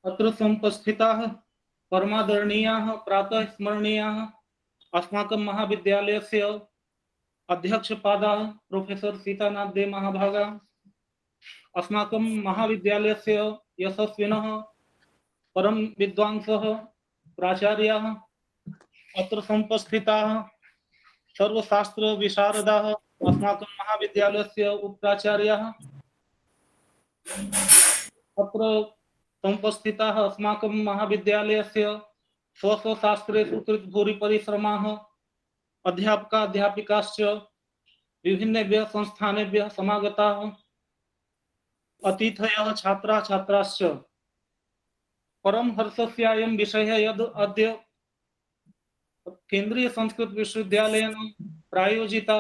अत्र समुपस्थिताः परमादरणीयाः प्रातः स्मरणीयाः अस्माकं महाविद्यालयस्य अध्यक्षपादाः प्रोफेसर सीतानाथ दे महाभागा, अस्माकं महाविद्यालयस्य यशस्विनः परम विद्वांसः प्राचार्याः, अत्र समुपस्थिताः सर्वशास्त्र विशारदाः अस्माकं महाविद्यालयस्य उपप्राचार्याः, अत्र समुपस्थिताः अस्माकं महाविद्यालयस्य स्वस्वशास्त्रेषु कृतभूरि परिश्रमाः अध्यापका अध्यापिकाश्च विभिन्नेभ्यः संस्थानेभ्यः समागताः अतिथयः छात्रा छात्राश्च। परम हर्षस्यायं विषयः यद् अद्य केंद्रीय संस्कृत विश्वविद्यालयेन प्रायोजिता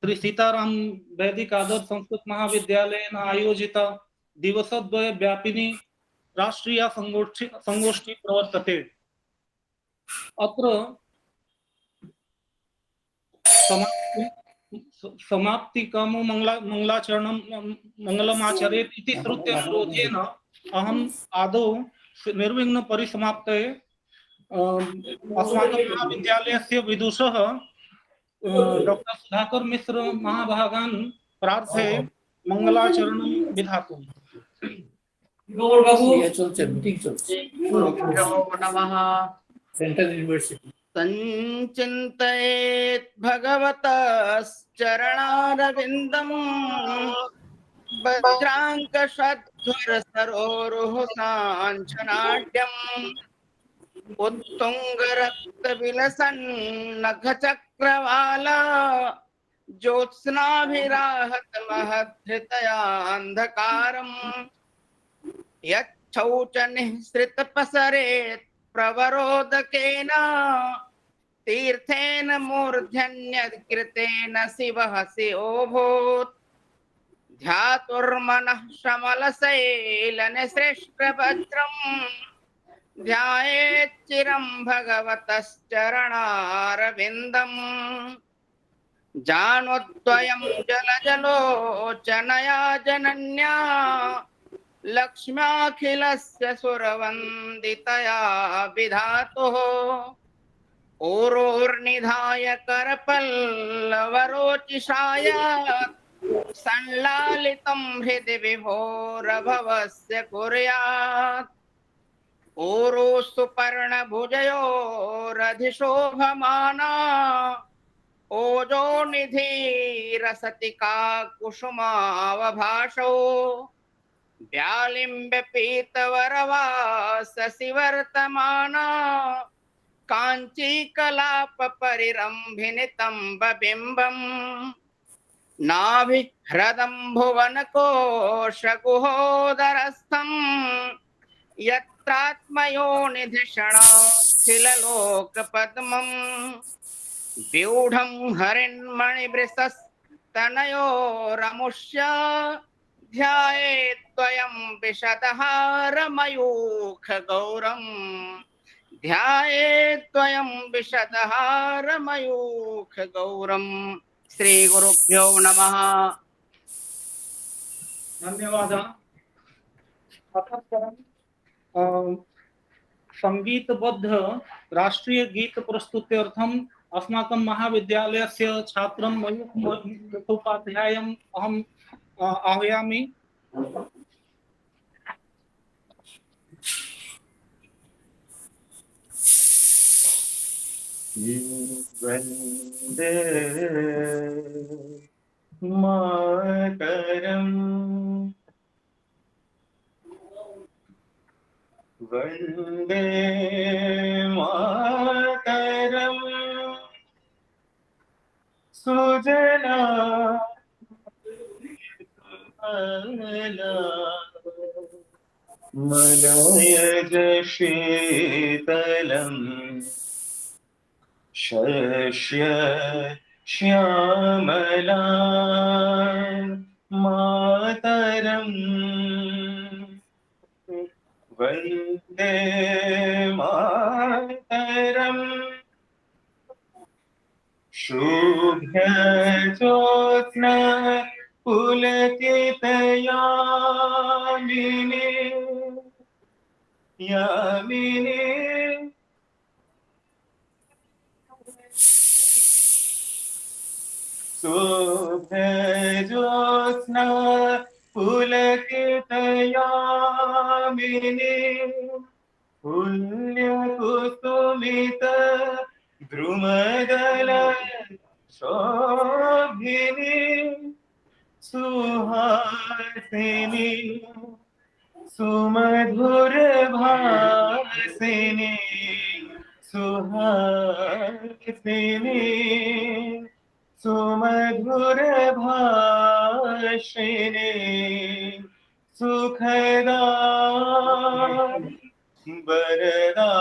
श्री सीताराम वैदिक आदर्श संस्कृत महाविद्यालयेन आयोजिता दिवसद्वय व्यापिनी राष्ट्रीय संगोष्ठी प्रवर्तते। अत्र समाप्तिकामो मंगलमाचरेत् इति श्रुत्य अनुरोधेन अहम् आदौ निर्विघ्न परिसमाप्तये अस्माकं महाविद्यालयस्य विदुषः डॉक्टर सुधाकर मिश्र महाभागान् प्रार्थये मंगलाचरणं विधातुम्। सेंट्रल यूनिवर्सिटी संचिन्तयेत् भगवतश्चरणारविन्दम् वज्राङ्कषड्धर सरोरुह साञ्छनाढ्यम् उत्तुङ्गरक्तविलसन्नखचक्रवाला ज्योत्स्नाभिराहत महद्धृतयान्धकारम् यच्छौचनिःसृतपसरेत् प्रवरोदकेन तीर्थेन मूर्धन्यकृतेन शिवः शिवोऽभूत् ध्यातुर्मनः श्रमलशैलनिसृष्टवज्रम् ध्यायेच्चिरं भगवतश्चरणारविन्दम् जानोद्वयं जलजलोचनया जनन्या लक्ष्म्याखिलस्य सुरवन्दितया विधातुः ओरोर्निधाय करपल्लवरोचिषाय संलालितं हृदि विभोरभवस्य कुर्यात् ओरो सुपर्णभुजयोरधिशोभमाना ओजो निधिरसतिका कुसुमावभाषो व्यालिम्बपीतवरवाससिवर्तमाना काञ्चीकलापपरिरम्भिनितम्बबिम्बम् नाभिह्रदं यत्रात्मयोनिधिषणाखिललोकपद्मम् व्यूढं हरिन्मणिवृषस्तनयोरमुष्य ध्यायेत्त्वयं विशदहारमयूखगौरम् ध्यायेत्त्वयं विशदहारमयूखगौरम्। श्री गुरुभ्यो नमः। धन्यवादः। संगीतबद्ध राष्ट्रीय गीत प्रस्तुत्यर्थम् अस्माकं महाविद्यालयस्य छात्रं मयूख मुखोपाध्यायम् अहम् आह्वयामि। वन्दे मातरम् वन्दे मातरम् सुजना मलयज शीतलम् शस्य श्यामला मातरम् वन्दे मातरम् शुभ्रज्योत्स्ना पुलकितयामिनीं यामिनी शुभ्रज्योत्स्ना पुलकितयामिनी पुण्यकुसुमित द्रुमदल शोभिनी सुहासिनी सुमधुर भासिनी सुहासिनी सुमधुर भाषिणी सुखदा वरदा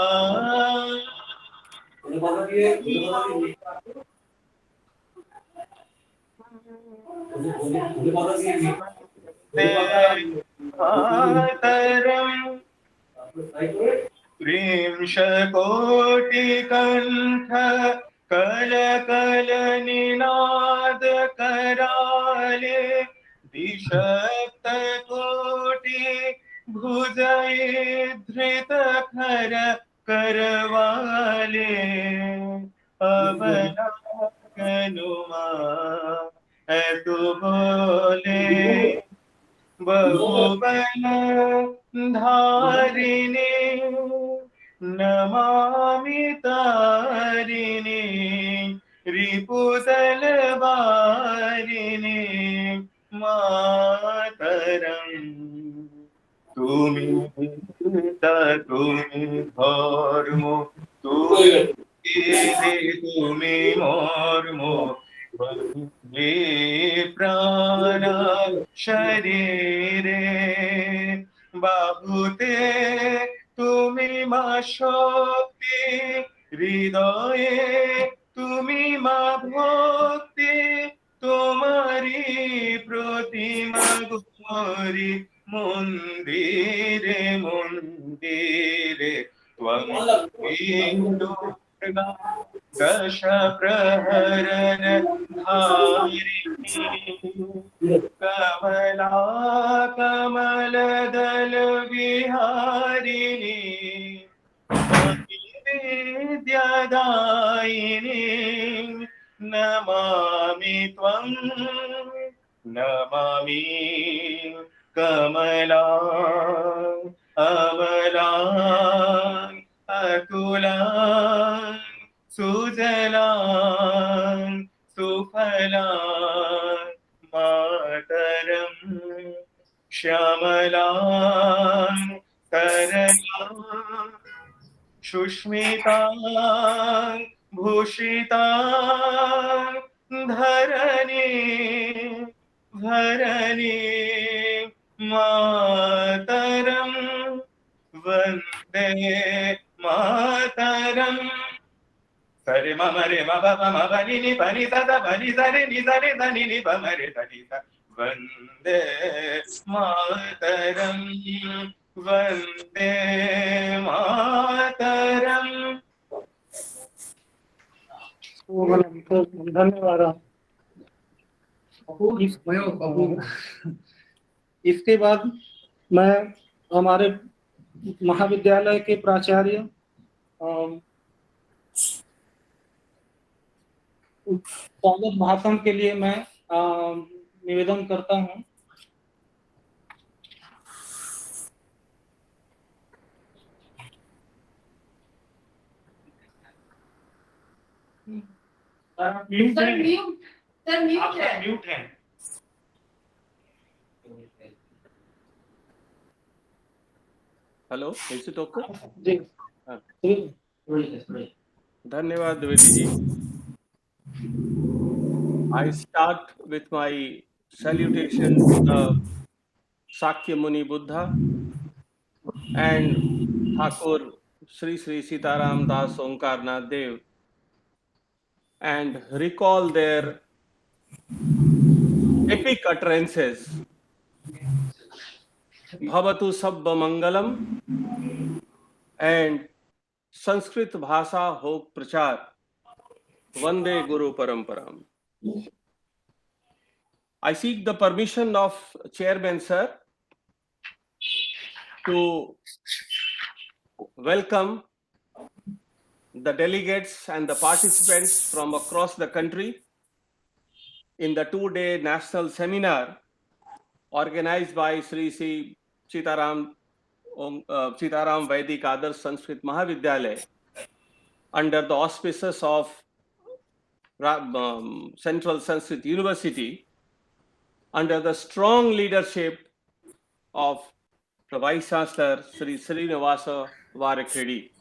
मातरम् त्रिंशकोटिकण्ठ कलकलनिनाद कराले द्विशतकोटि भुजैधृत खर करवाले अवलाकनुमा तु बोले बहुबल धारिणी नमामि तारिणी रिपुदल वारिणी मातरम् তুমি পিতা তুমি ধর্ম তুমি কে তুমি মর্ম হে প্রাণ শরীরে বাহুতে তুমি মা শক্তি হৃদয়ে তুমি মা ভক্তি তোমারি প্রতিমা গোরি মন্দিরে মন্দিরে ত্বং দুর্গা দশ প্রহরণ ধারিণী কমলা কমল দল বিহারিণী विद्यादायिनी नमामि त्वं नमामि कमला अमला अतुला सुजला सुफला मातरम् श्यामला सरला सुष्मिता भूषिता धरणी धरणी मातरम् वन्दे मातरम् सरे मम रे म प म प नि नि प नि स द प नि स रे नि स रे ध नि नि प म रे ध नि स वन्दे मातरम् वन्दे मातरम्। धन्यवाद। इसके बाद मैं हमारे महाविद्यालय के प्राचार्य स्वागत भाषण के लिए मैं निवेदन करता हूं। म्यूट है। Hello, is it okay? जी धन्यवाद द्विवेदी जी। I start with my salutation to the Sakya Muni Buddha and Thakur Sri Sri Sitaram Das Omkarnath Dev and recall their epic utterances. Bhavatu Sabba Mangalam and Sanskrit Bhasha Hok Prachar Vande Guru Paramparam. I seek the permission of Chairman Sir to welcome the delegates and the participants from across the country in the two-day national seminar organized by Sri Sitaram Vaidic Adarsha Sanskrit Mahavidyalaya under the auspices of Central Sanskrit University, under the strong leadership of the Vice Chancellor Sri Srinivasa Varakreddy.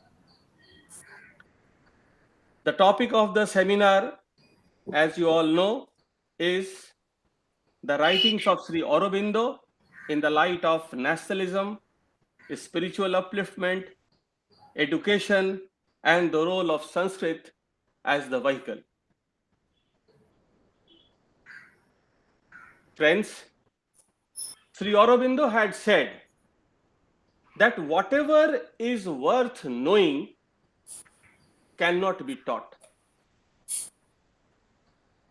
The topic of the seminar, as you all know, is the writings of Sri Aurobindo in the light of nationalism, spiritual upliftment, education, and the role of Sanskrit as the vehicle. Friends, Sri Aurobindo had said that whatever is worth knowing cannot be taught.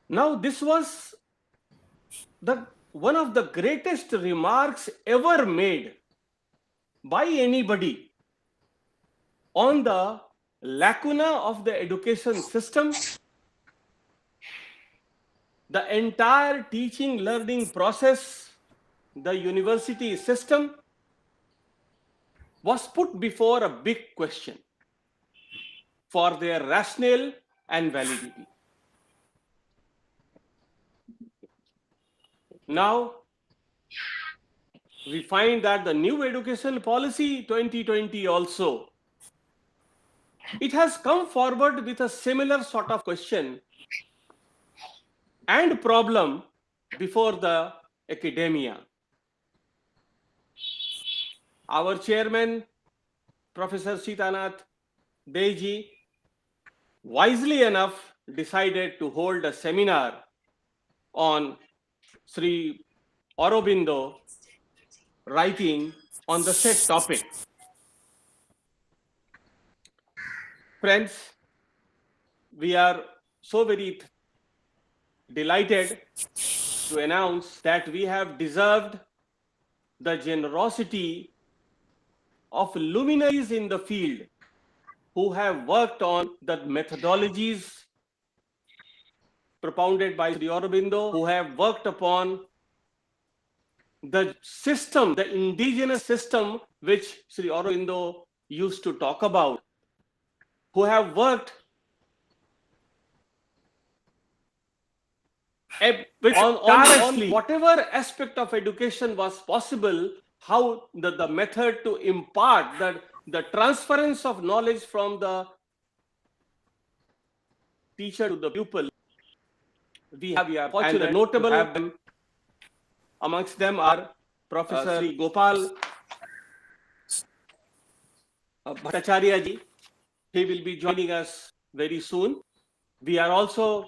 Now, this was one of the greatest remarks ever made by anybody on the lacuna of the education system, the entire teaching learning process, the university system was put before a big question for their rationale and validity. Now, we find that the new education policy 2020 also, it has come forward with a similar sort of question and problem before the academia. Our chairman, Professor Sitanath Day-ji, wisely enough decided to hold a seminar on Sri Aurobindo writing on the said topic. Friends, we are so very delighted to announce that we have deserved the generosity of luminaries in the field who have worked on the methodologies propounded by Sri Aurobindo, who have worked upon the system, the indigenous system which Sri Aurobindo used to talk about, who have worked on whatever aspect of education was possible, how the method to impart the transference of knowledge from the teacher to the pupil. We are fortunate and notable to have them. Amongst them are Professor Sri Gopal Bhattacharya ji. He will be joining us very soon. We are also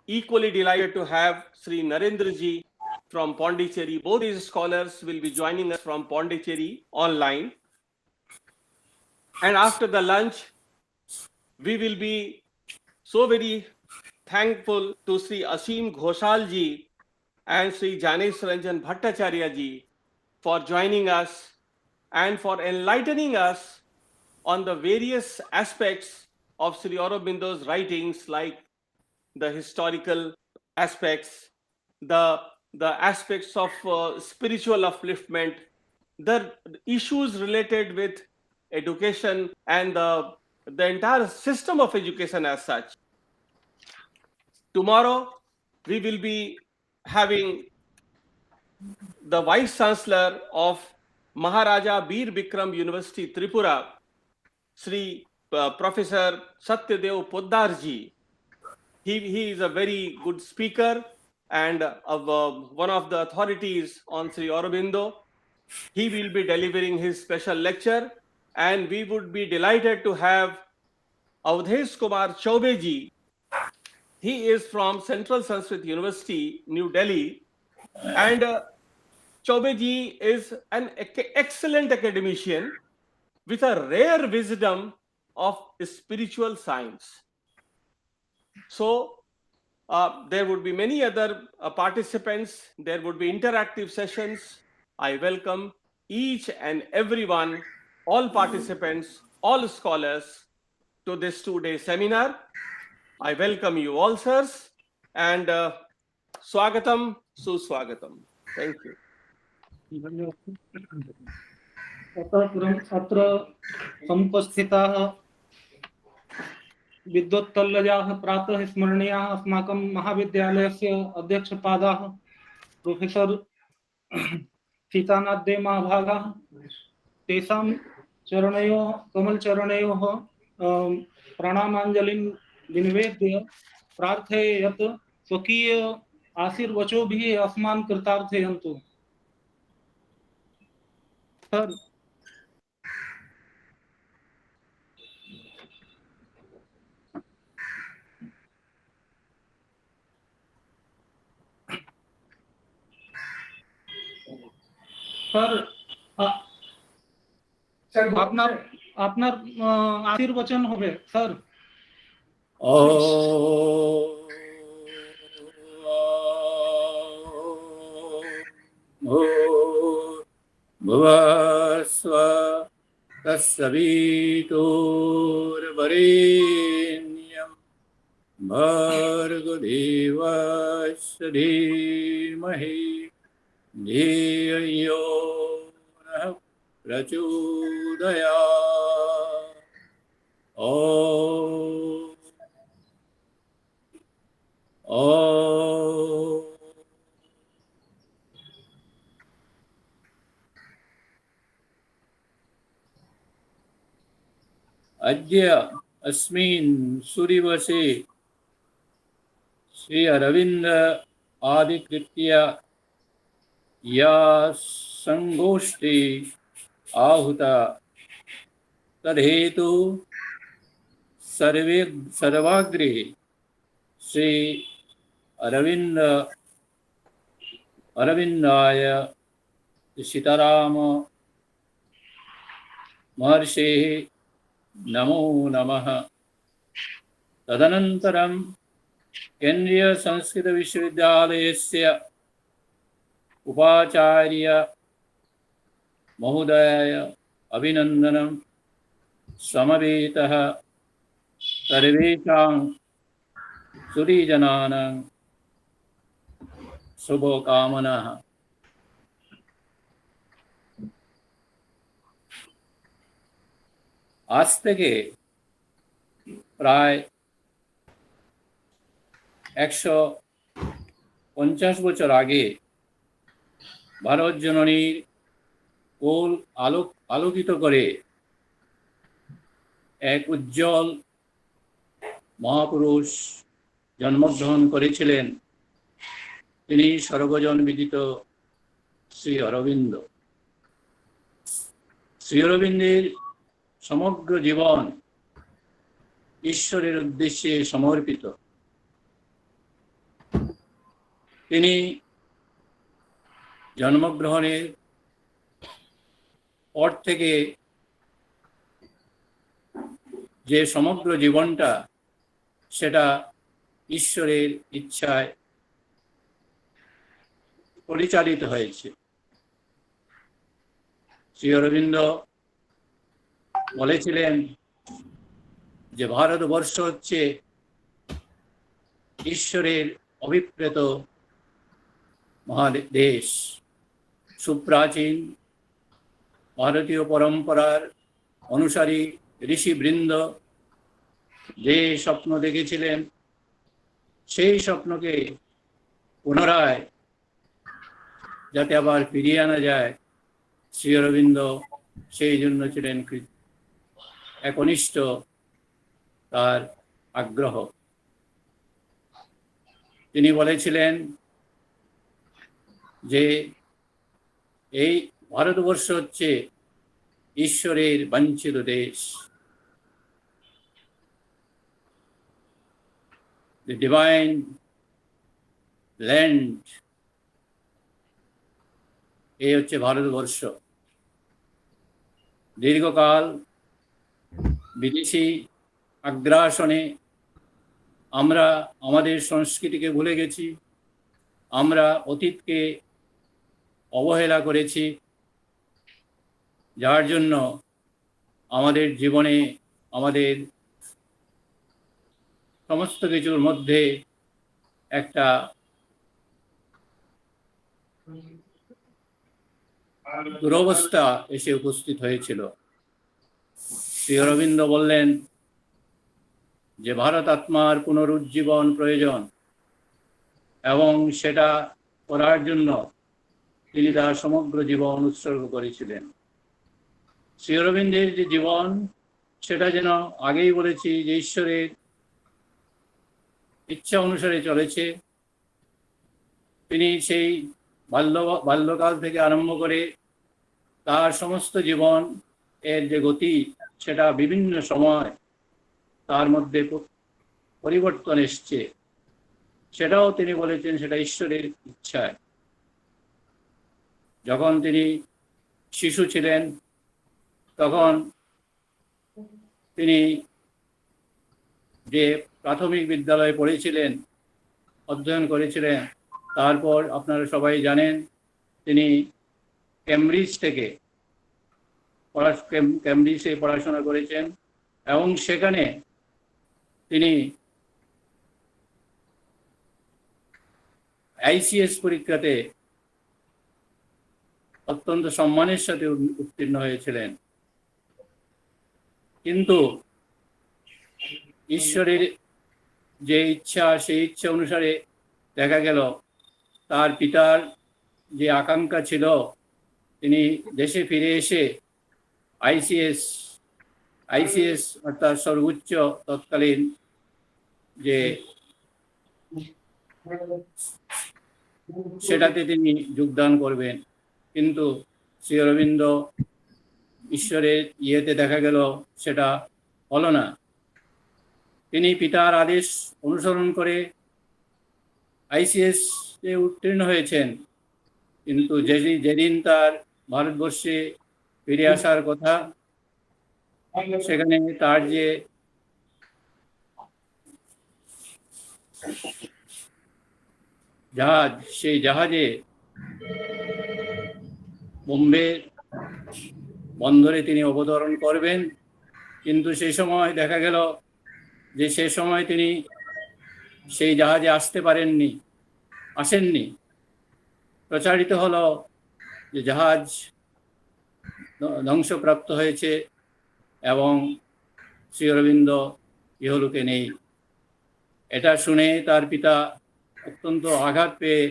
equally delighted to have Sri Narendra ji from Pondicherry. Both these scholars will be joining us from Pondicherry online. And after the lunch, we will be so very thankful to Sri Asim Ghoshal ji and Sri Janesh Ranjan Bhattacharya ji for joining us and for enlightening us on the various aspects of Sri Aurobindo's writings, like the historical aspects, the aspects of spiritual upliftment, the issues related with education and the entire system of education as such. Tomorrow, we will be having the Vice Chancellor of Maharaja Bir Bikram University, Tripura, Sri Professor Satyadev Poddarji. He is a very good speaker and one of the authorities on Sri Aurobindo. He will be delivering his special lecture, and we would be delighted to have Avdhesh Kumar Chaubeji. He is from Central Sanskrit University, New Delhi, and Chaubeji is an excellent academician with a rare wisdom of spiritual science. So there would be many other participants. There would be interactive sessions. I welcome each and everyone, all participants, all scholars to this 2-day seminar. I welcome you all, sirs, and Swagatam, Suswagatam. Thank you. अत्र समुपस्थिताः विद्वत्तल्लजाः प्रातः स्मरणीयाः अस्माकं महाविद्यालयस्य अध्यक्षपादाः professor Sitanath महाभागाः तेषां चरणयोः कमलचरणयोः प्रणामाञ्जलिं विनिवेद्य प्रार्थये यत् स्वकीय आशीर्वचोभिः अस्मान् कृतार्थयन्तु। Sir আপনার আশীর্বচন হবে স্যার। भुवस्व तत्सवितुर्वरेण्यं भर्गो देवस्य धीमहि धियो नः प्रचोदयात्। अद्य अस्मिन् सूर्यवसे श्री अरविंद आदिकृत्य या संगोष्ठी आहुता तदेतु सर्वाग्रे श्री अरविंदाय सीताराम महर्षेः नमो नमः। तदनन्तरं केन्द्रीय संस्कृत विश्वविद्यालयस्य उपाचार्य महोदयाय अभिनन्दनं समवेतः सर्वेषां सुरीजनानां शुभकामनाः। आज থেকে প্রায় 150 বছর আগে ভারত জননীর কোল আলোকিত করে এক উজ্জ্বল মহাপুরুষ জন্মগ্রহণ করেছিলেন। তিনি সর্বজন বিদিত শ্রী অরবিন্দ। শ্রী অরবিন্দের সমগ্র জীবন ঈশ্বরের উদ্দেশ্যে সমর্পিত। তিনি জন্মগ্রহণের পর থেকে যে সমগ্র জীবনটা সেটা ঈশ্বরের ইচ্ছায় পরিচালিত হয়েছে। শ্রী অরবিন্দ বলেছিলেন যে ভারতবর্ষ হচ্ছে ঈশ্বরের অভিপ্রেত মহাদেশ। সুপ্রাচীন ভারতীয় পরম্পরার অনুসারী ঋষিবৃন্দ যে স্বপ্ন দেখেছিলেন সেই স্বপ্নকে পুনরায় যাতে আবার ফিরিয়ে আনা যায়, শ্রী অরবিন্দ সেই জন্য ছিলেন একনিষ্ঠ তার আগ্রহ। তিনি বলেছিলেন যে এই ভারতবর্ষ হচ্ছে ঈশ্বরের বাঞ্ছিত দেশ। The divine land, এই হচ্ছে ভারতবর্ষ। দীর্ঘকাল বিদেশি আগ্রাসনে আমরা আমাদের সংস্কৃতিকে ভুলে গেছি, আমরা অতীতকে অবহেলা করেছি। যার জন্য আমাদের জীবনে আমাদের সমস্ত কিছুর মধ্যে একটা দুরবস্থা এসে উপস্থিত হয়েছিল। শ্রী অরবিন্দ বললেন যে ভারত আত্মার পুনরুজ্জীবন প্রয়োজন, এবং সেটা করার জন্য তিনি তার সমগ্র জীবন উৎসর্গ করেছিলেন। শ্রী অরবিন্দের যে জীবন, সেটা যেন আগেই বলেছি যে ঈশ্বরের ইচ্ছা অনুসারে চলেছে। তিনি সেই বাল্যকাল থেকে আরম্ভ করে তার সমস্ত জীবন এর যে গতি, সেটা বিভিন্ন সময় তার মধ্যে পরিবর্তন এসছে, সেটাও তিনি বলেছেন সেটা ঈশ্বরের ইচ্ছায়। যখন তিনি শিশু ছিলেন তখন তিনি যে প্রাথমিক বিদ্যালয়ে পড়েছিলেন, অধ্যয়ন করেছিলেন, তারপর আপনারা সবাই জানেন তিনি ক্যামব্রিজে পড়াশোনা করেছেন, এবং সেখানে তিনি আইসিএস পরীক্ষাতে অত্যন্ত সম্মানের সাথে উত্তীর্ণ হয়েছিলেন। কিন্তু ঈশ্বরের যে ইচ্ছা, সেই ইচ্ছা অনুসারে দেখা গেল তার পিতার যে আকাঙ্ক্ষা ছিল, তিনি দেশে ফিরে এসে আইসিএস অর্থাৎ সর্বোচ্চ তৎকালীন যে সেটাতে তিনি যোগদান করবেন। কিন্তু শ্রী অরবিন্দ ঈশ্বরের ইয়েতে দেখা গেল সেটা হলো না। তিনি পিতার আদেশ অনুসরণ করে আইসিএস এ উত্তীর্ণ হয়েছেন, কিন্তু যেদিন তার ভারতবর্ষে ফিরে আসার কথা, সেখানে তার যে জাহাজ, সেই জাহাজে বোম্বে বন্দরে তিনি অবতরণ করবেন, কিন্তু সেই সময় দেখা গেল যে সে সময় তিনি সেই জাহাজে আসেননি। প্রচারিত হলো যে জাহাজ ধ্বংসপ্রাপ্ত হয়েছে এবং শ্রী অরবিন্দ ইহলোকে নেই। এটা শুনে তার পিতা অত্যন্ত আঘাত পেয়ে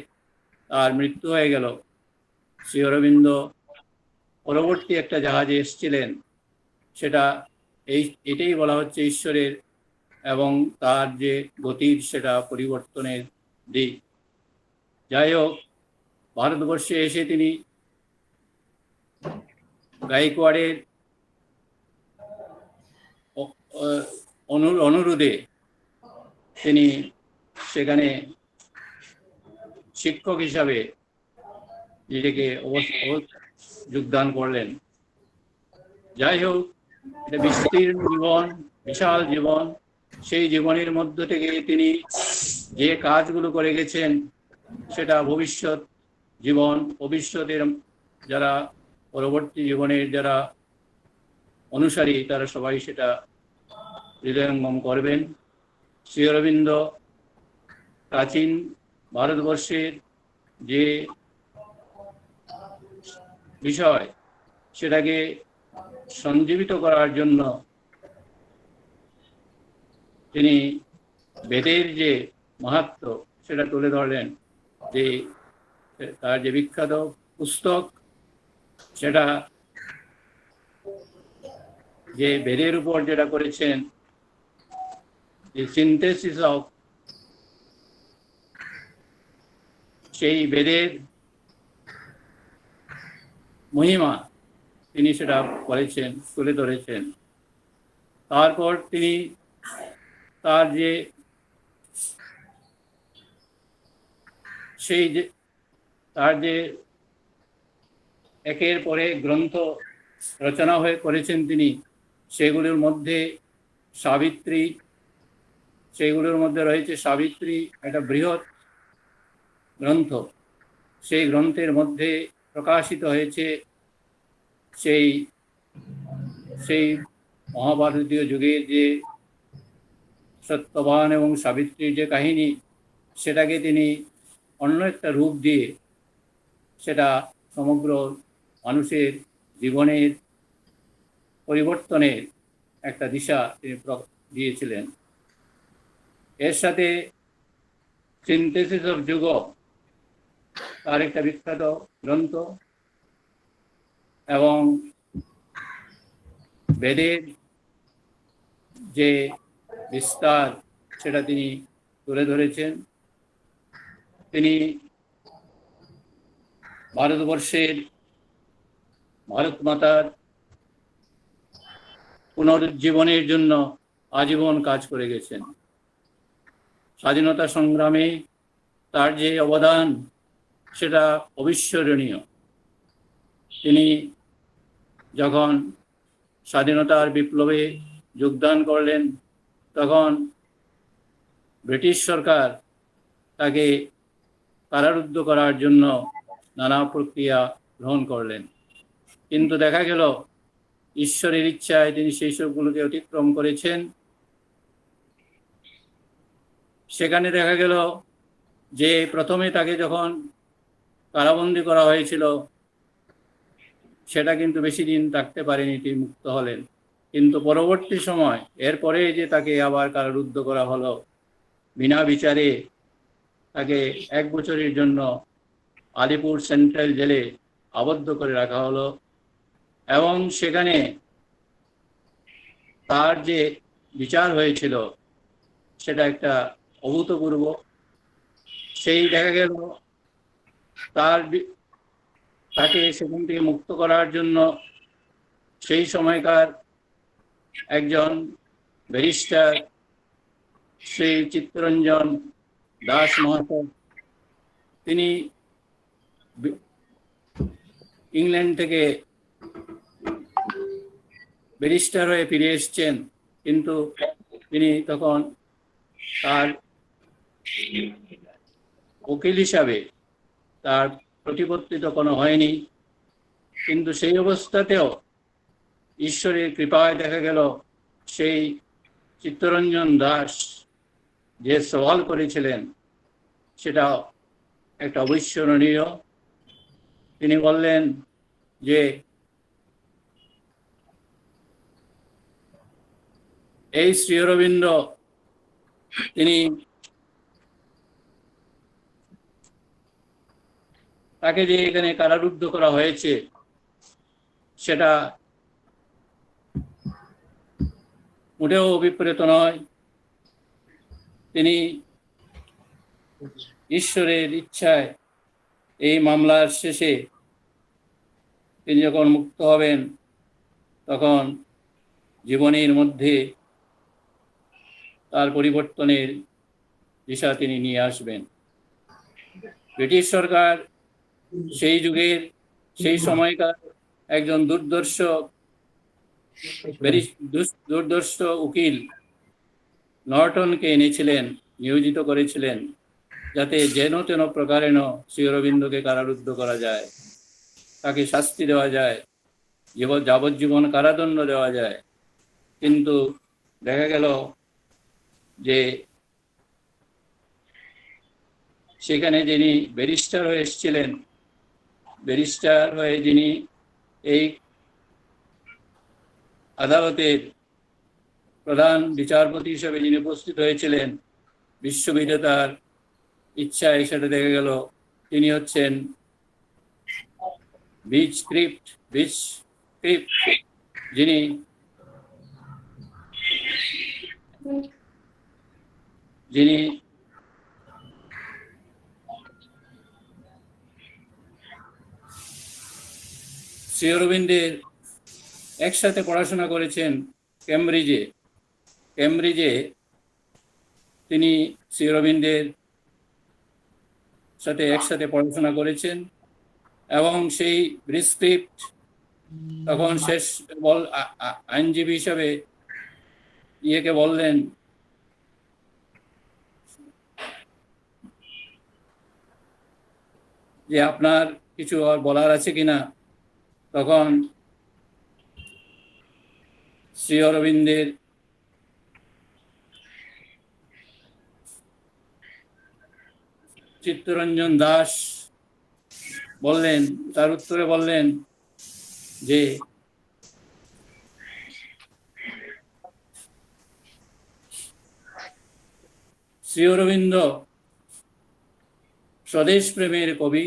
তার মৃত্যু হয়ে গেল। শ্রী অরবিন্দ পরবর্তী একটা জাহাজে এসেছিলেন, সেটা এটাই বলা হচ্ছে ঈশ্বরের এবং তার যে গতির সেটা পরিবর্তনের দিক। যাই হোক, ভারতবর্ষে এসে তিনি গাইকোয়াড়ের অনুরোধে তিনি সেখানে শিক্ষক হিসাবে নিজেকে যোগদান করলেন। যাই হোক, এটা বিস্তীর্ণ জীবন, বিশাল জীবন। সেই জীবনের মধ্য থেকে তিনি যে কাজগুলো করে গেছেন, সেটা ভবিষ্যতের যারা পরবর্তী জীবনের যারা অনুসারী, তারা সবাই সেটা হৃদয়ঙ্গম করবেন। শ্রী অরবিন্দ প্রাচীন ভারতবর্ষের যে বিষয়, সেটাকে সঞ্জীবিত করার জন্য তিনি বেদের যে মাহাত্ম্য, সেটা তুলে ধরলেন। যে তার যে বিখ্যাত পুস্তক, সেটা যে বেদের উপর যেটা করেছেন, যে সিনথেসিস অফ সেই বেদের মহিমা, তিনি সেটা করেছেন, তুলে ধরেছেন। তারপর তিনি তার যে একের পরে গ্রন্থ রচনা করেছেন তিনি, সেগুলোর মধ্যে রয়েছে সাবিত্রী, একটা বৃহৎ গ্রন্থ। সেই গ্রন্থের মধ্যে প্রকাশিত হয়েছে সেই সেই মহাভারতীয় যুগের যে সত্যবান এবং সাবিত্রীর যে কাহিনী, সেটাকে তিনি অন্য একটা রূপ দিয়ে সেটা সমগ্র মানুষের জীবনের পরিবর্তনের একটা দিশা তিনি দিয়েছিলেন। এর সাথে সিনথেসিস অফ যুগ তার একটা বিখ্যাত গ্রন্থ, এবং বেদের যে বিস্তার সেটা তিনি তুলে ধরেছেন। তিনি ভারতবর্ষের ভারত মাতার পুনরুজ্জীবনের জন্য আজীবন কাজ করে গেছেন। স্বাধীনতা সংগ্রামে তার যে অবদান সেটা অবিস্মরণীয়। তিনি যখন স্বাধীনতার বিপ্লবে যোগদান করলেন, তখন ব্রিটিশ সরকার তাকে কারারুদ্ধ করার জন্য নানা প্রক্রিয়া গ্রহণ করলেন, কিন্তু দেখা গেল ঈশ্বরের ইচ্ছায় তিনি সেই সবগুলোকে অতিক্রম করেছেন। সেখানে দেখা গেল যে প্রথমে তাকে যখন কারাবন্দী করা হয়েছিল, সেটা কিন্তু বেশি দিন থাকতে পারেনি, তিনি মুক্ত হলেন। কিন্তু পরবর্তী সময় এরপরে যে তাকে আবার কারারুদ্ধ করা হলো, বিনা বিচারে তাকে 1 বছরের জন্য আলিপুর সেন্ট্রাল জেলে আবদ্ধ করে রাখা হলো, এবং সেখানে তার যে বিচার হয়েছিল সেটা একটা অভূতপূর্ব। সেই দেখা গেল তাকে সেখান থেকে মুক্ত করার জন্য সেই সময়কার একজন ব্যারিস্টার শ্রী চিত্তরঞ্জন দাস মহাশয়, তিনি ইংল্যান্ড থেকে ব্যারিস্টার হয়ে ফিরে এসছেন, কিন্তু তিনি তখন তার উকিল হিসাবে তার প্রতিপত্তি তখনও হয়নি। কিন্তু সেই অবস্থাতেও ঈশ্বরের কৃপায় দেখা গেল সেই চিত্তরঞ্জন দাস যে সওয়াল করেছিলেন সেটা একটা অবিস্মরণীয়। তিনি বললেন যে এই শ্রী অরবিন্দ তিনি তাকে যে এখানে কারারুদ্ধ করা হয়েছে সেটা মোটেও অভিপ্রেত নয়। তিনি ঈশ্বরের ইচ্ছায় এই মামলার শেষে তিনি যখন মুক্ত হবেন, তখন জীবনের মধ্যে তার পরিবর্তনের দিশা তিনি নিয়ে আসবেন। ব্রিটিশ সরকার সেই যুগের সেই সময়কার একজন দুর্দর্শ উকিল নর্টনকে এনেছিলেন, নিয়োজিত করেছিলেন, যাতে যেন তেন প্রকারেণ শ্রী অরবিন্দকে কারারুদ্ধ করা যায়, তাকে শাস্তি দেওয়া যায়, যাবজ্জীবন কারাদণ্ড দেওয়া যায়। কিন্তু দেখা গেল যে সেখানে যিনি ব্যারিস্টার হয়ে এসেছিলেন, ব্যারিস্টার হয়ে যিনি এই আদালতের প্রধান বিচারপতি হিসেবে যিনি উপস্থিত হয়েছিলেন, বিশ্ববিদ্যাতার ইচ্ছায় সেটা দেখা গেল তিনি হচ্ছেন বীজ ক্রিপ্ট, যিনি শ্রী অরবিন্দের একসাথে পড়াশোনা করেছেন কেমব্রিজে তিনি শ্রী অরবিন্দের সাথে একসাথে পড়াশোনা করেছেন, এবং সেই প্রিসক্রিপ্ট তখন শেষ আইনজীবী হিসাবে ইয়েকে বললেন যে আপনার কিছু আর বলার আছে কিনা। তখন শ্রী অরবিন্দের চিত্তরঞ্জন দাস বললেন, তার উত্তরে বললেন যে শ্রী অরবিন্দ স্বদেশ প্রেমের কবি,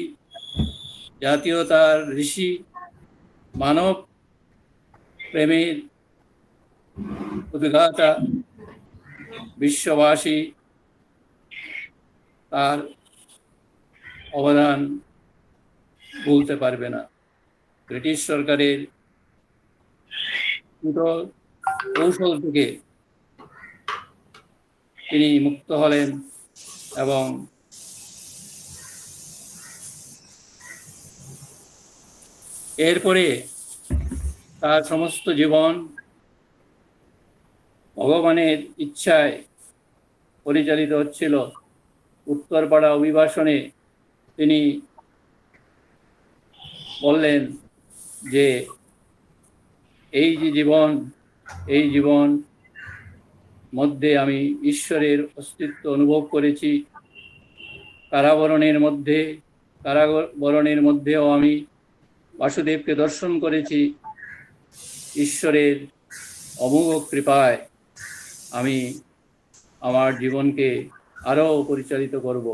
জাতীয়তার ঋষি, মানব প্রেমের উদ্গাতা, বিশ্ববাসী তার অবদান ভুলতে পারবে না। ব্রিটিশ সরকারের কৌশল থেকে তিনি মুক্ত হলেন এবং এরপরে তার সমস্ত জীবন ভগবানের ইচ্ছায় পরিচালিত হচ্ছিল। উত্তরপাড়া অভিবাসনে তিনি বললেন যে এই যে জীবন, এই জীবন মধ্যে আমি ঈশ্বরের অস্তিত্ব অনুভব করেছি। কারাবরণের মধ্যেও আমি বাসুদেবকে দর্শন করেছি। ঈশ্বরের অমোঘ কৃপায় আমি আমার জীবনকে আরও পরিচালিত করব।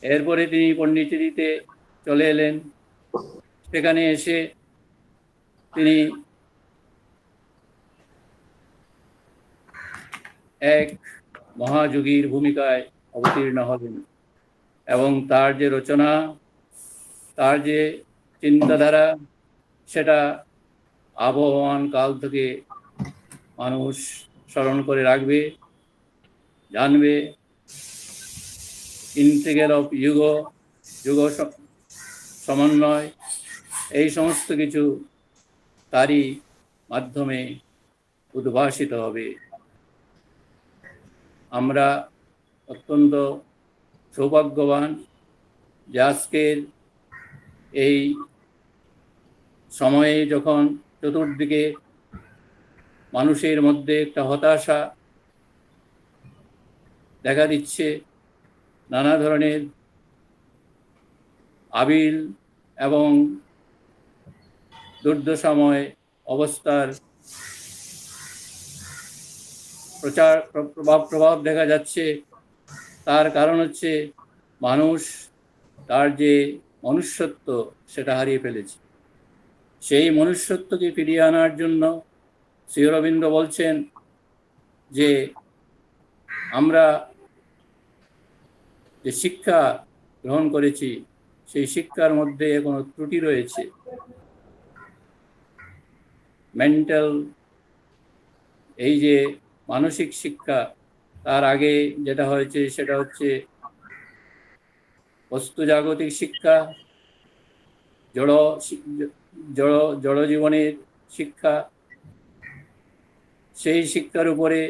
এরপরে তিনি পণ্ডিচেরিতে চলে এলেন। সেখানে এসে তিনি এক মহাযোগীর ভূমিকায় অবতীর্ণ হলেন এবং তার যে রচনা, তার যে চিন্তাধারা, সেটা আবহমান কাল থেকে মানুষ স্মরণ করে রাখবে, জানবে। ইন্টিগ্রাল অফ যুগ সমন্বয়, এই সমস্ত কিছু তারই মাধ্যমে উদ্ভাসিত হবে। আমরা অত্যন্ত সৌভাগ্যবান যে আজকের এই সময়ে যখন চতুর্দিকে মানুষের মধ্যে একটা হতাশা দেখা দিচ্ছে, নানা ধরনের আবিল এবং দুর্দশাময় অবস্থার প্রভাব দেখা যাচ্ছে। তার কারণ হচ্ছে মানুষ তার যে মনুষ্যত্ব সেটা হারিয়ে ফেলেছে। সেই মনুষ্যত্বকে ফিরিয়ে আনার জন্য শ্রী অরবিন্দ বলছেন যে আমরা যে শিক্ষা গ্রহণ করেছি সেই শিক্ষার মধ্যে কোনো ত্রুটি রয়েছে। মেন্টাল, এই যে মানসিক শিক্ষা, তার আগে যেটা হয়েছে সেটা হচ্ছে বস্তুজাগতিক শিক্ষা, জড় জীবনের শিক্ষা। সেই শিক্ষার উপরে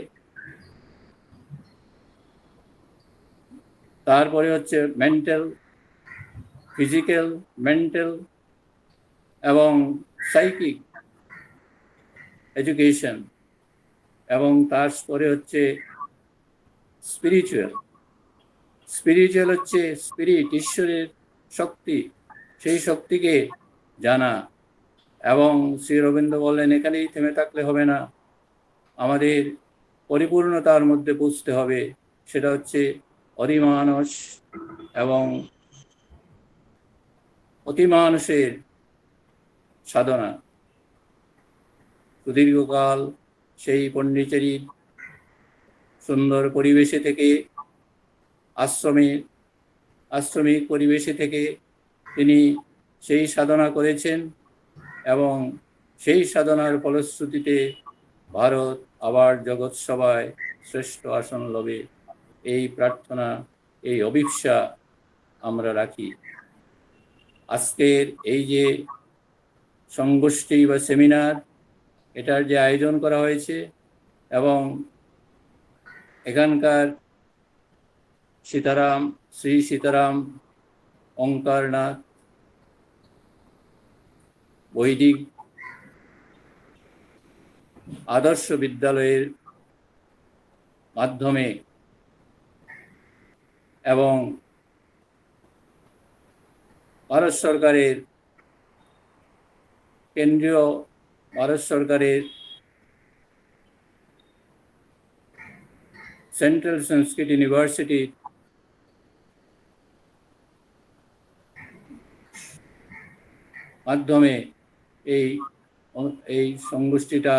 তারপরে হচ্ছে মেন্টাল, ফিজিক্যাল, মেন্টাল এবং সাইকিক এডুকেশন, এবং তারপরে হচ্ছে স্পিরিচুয়াল হচ্ছে স্পিরিট, ঈশ্বরের শক্তি, সেই শক্তিকে জানা। এবং শ্রী অরবিন্দ বললেন এখানেই থেমে থাকলে হবে না, আমাদের পরিপূর্ণতার মধ্যে পৌঁছতে হবে। সেটা হচ্ছে অতিমানস এবং অতিমানসের সাধনা। সুদীর্ঘকাল সেই পণ্ডিচেরির সুন্দর পরিবেশে থেকে, আশ্রমিক পরিবেশে থেকে তিনি সেই সাধনা করেছেন এবং সেই সাধনার ফলশ্রুতিতে ভারত আবার জগৎ সভায় শ্রেষ্ঠ আসন লবে, এই প্রার্থনা, এই অভিপ্সা আমরা রাখি। আজকের এই যে সংগোষ্ঠী বা সেমিনার, এটার যে আয়োজন করা হয়েছে এবং এখানকার শ্রী সীতারাম, ওঙ্কারনাথ, বৈদিক आदर्श विद्यालयेर माध्यमे एवं भारत सरकारेर केंद्रीय भारत सरकारेर सेंट्रल संस्कृत यूनिवर्सिटी माध्यमे এই সংগোষ্ঠীটা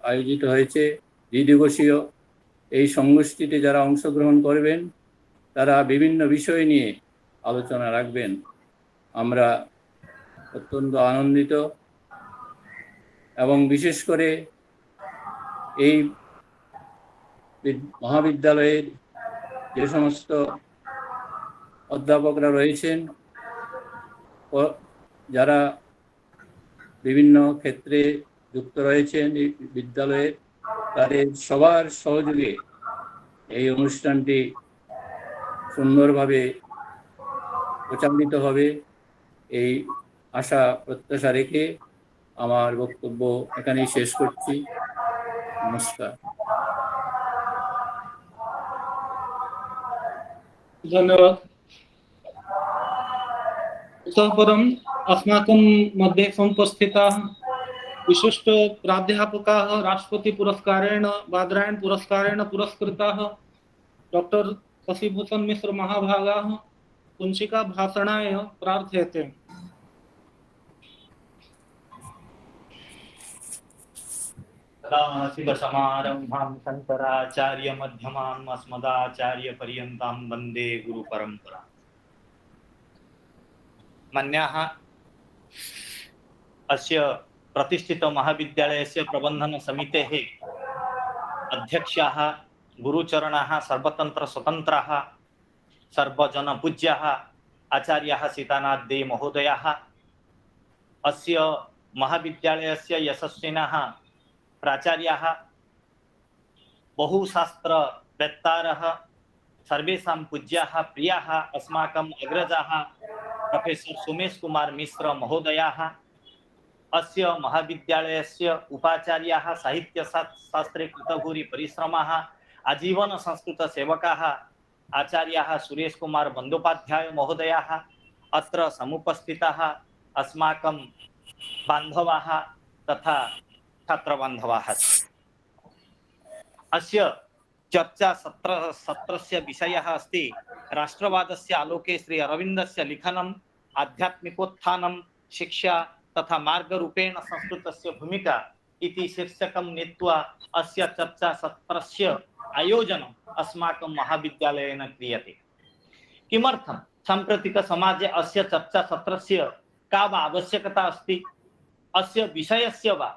আয়োজিত হয়েছে দ্বিদিবসীয়। এই সংগোষ্ঠীতে যারা অংশগ্রহণ করবেন তারা বিভিন্ন বিষয় নিয়ে আলোচনা রাখবেন। আমরা অত্যন্ত আনন্দিত এবং বিশেষ করে এই মহাবিদ্যালয়ের যে সমস্ত অধ্যাপকরা রয়েছেন, যারা বিভিন্ন ক্ষেত্রে যুক্ত রয়েছেন এই বিদ্যালয়ে, তাদের সবার সহযোগে এই অনুষ্ঠানটি সুন্দরভাবে প্রচারিত হবে এই আশা প্রত্যাশা রেখে আমার বক্তব্য এখানেই শেষ করছি। নমস্কার। धन्यवाद। इतः परम् अस्माकं मध्ये समुपस्थिताः विशिष्ट प्राध्यापकाः राष्ट्रपति पुरस्कारेण बादरायण पुरस्कारेण पुरस्कृताः डॉक्टर शशिभूषण मिश्र महाभागाः कुंचिका भाषणाय प्रार्थयते। सदाशिवसमारम्भां शङ्कराचार्यमध्यमाम् अस्मदाचार्यपर्यन्तां वन्दे गुरुपरम्पराम्। मान्याः अस्य प्रतिष्ठित महाविद्यालयस्य प्रबन्धनसमितेः अध्यक्षाः गुरुचरणाः सर्वतन्त्र स्वतन्त्राः सर्वजनपूज्याः आचार्याः सितानाथ दे महोदयाः, अस्य महाविद्यालयस्य यशस्विनः प्राचार्याः, बहुशास्त्रवेत्तारः, सर्वेषां पूज्याः प्रियाः अस्माकम् अग्रजाः प्रोफेसर सोमेश कुमार मिश्र महोदयाः, अस्य महाविद्यालयस्य उपाचार्याः, साहित्यशास्त्रे कृतभूरि परिश्रमाः, आजीवन संस्कृत सेवकाः आचार्याः सुरेश कुमार बंदोपाध्याय महोदयाः, अत्र समुपस्थिताः अस्माकं बान्धवाः तथा छात्र बान्धवाः। अस्य चर्चा सत्रस्य विषयः अस्ति राष्ट्रवादस्य आलोके श्री अरविन्दस्य लिखनम्, आध्यात्मिकोत्थानं, शिक्षा तथा मार्गरूपेण संस्कृतस्य भूमिका इति शीर्षकं नीत्वा अस्य चर्चा सत्रस्य आयोजनम् अस्माकं महाविद्यालयेन क्रियते। किमर्थं साम्प्रतिक समाजे अस्य चर्चा सत्रस्य का वा आवश्यकता अस्ति, अस्य विषयस्य वा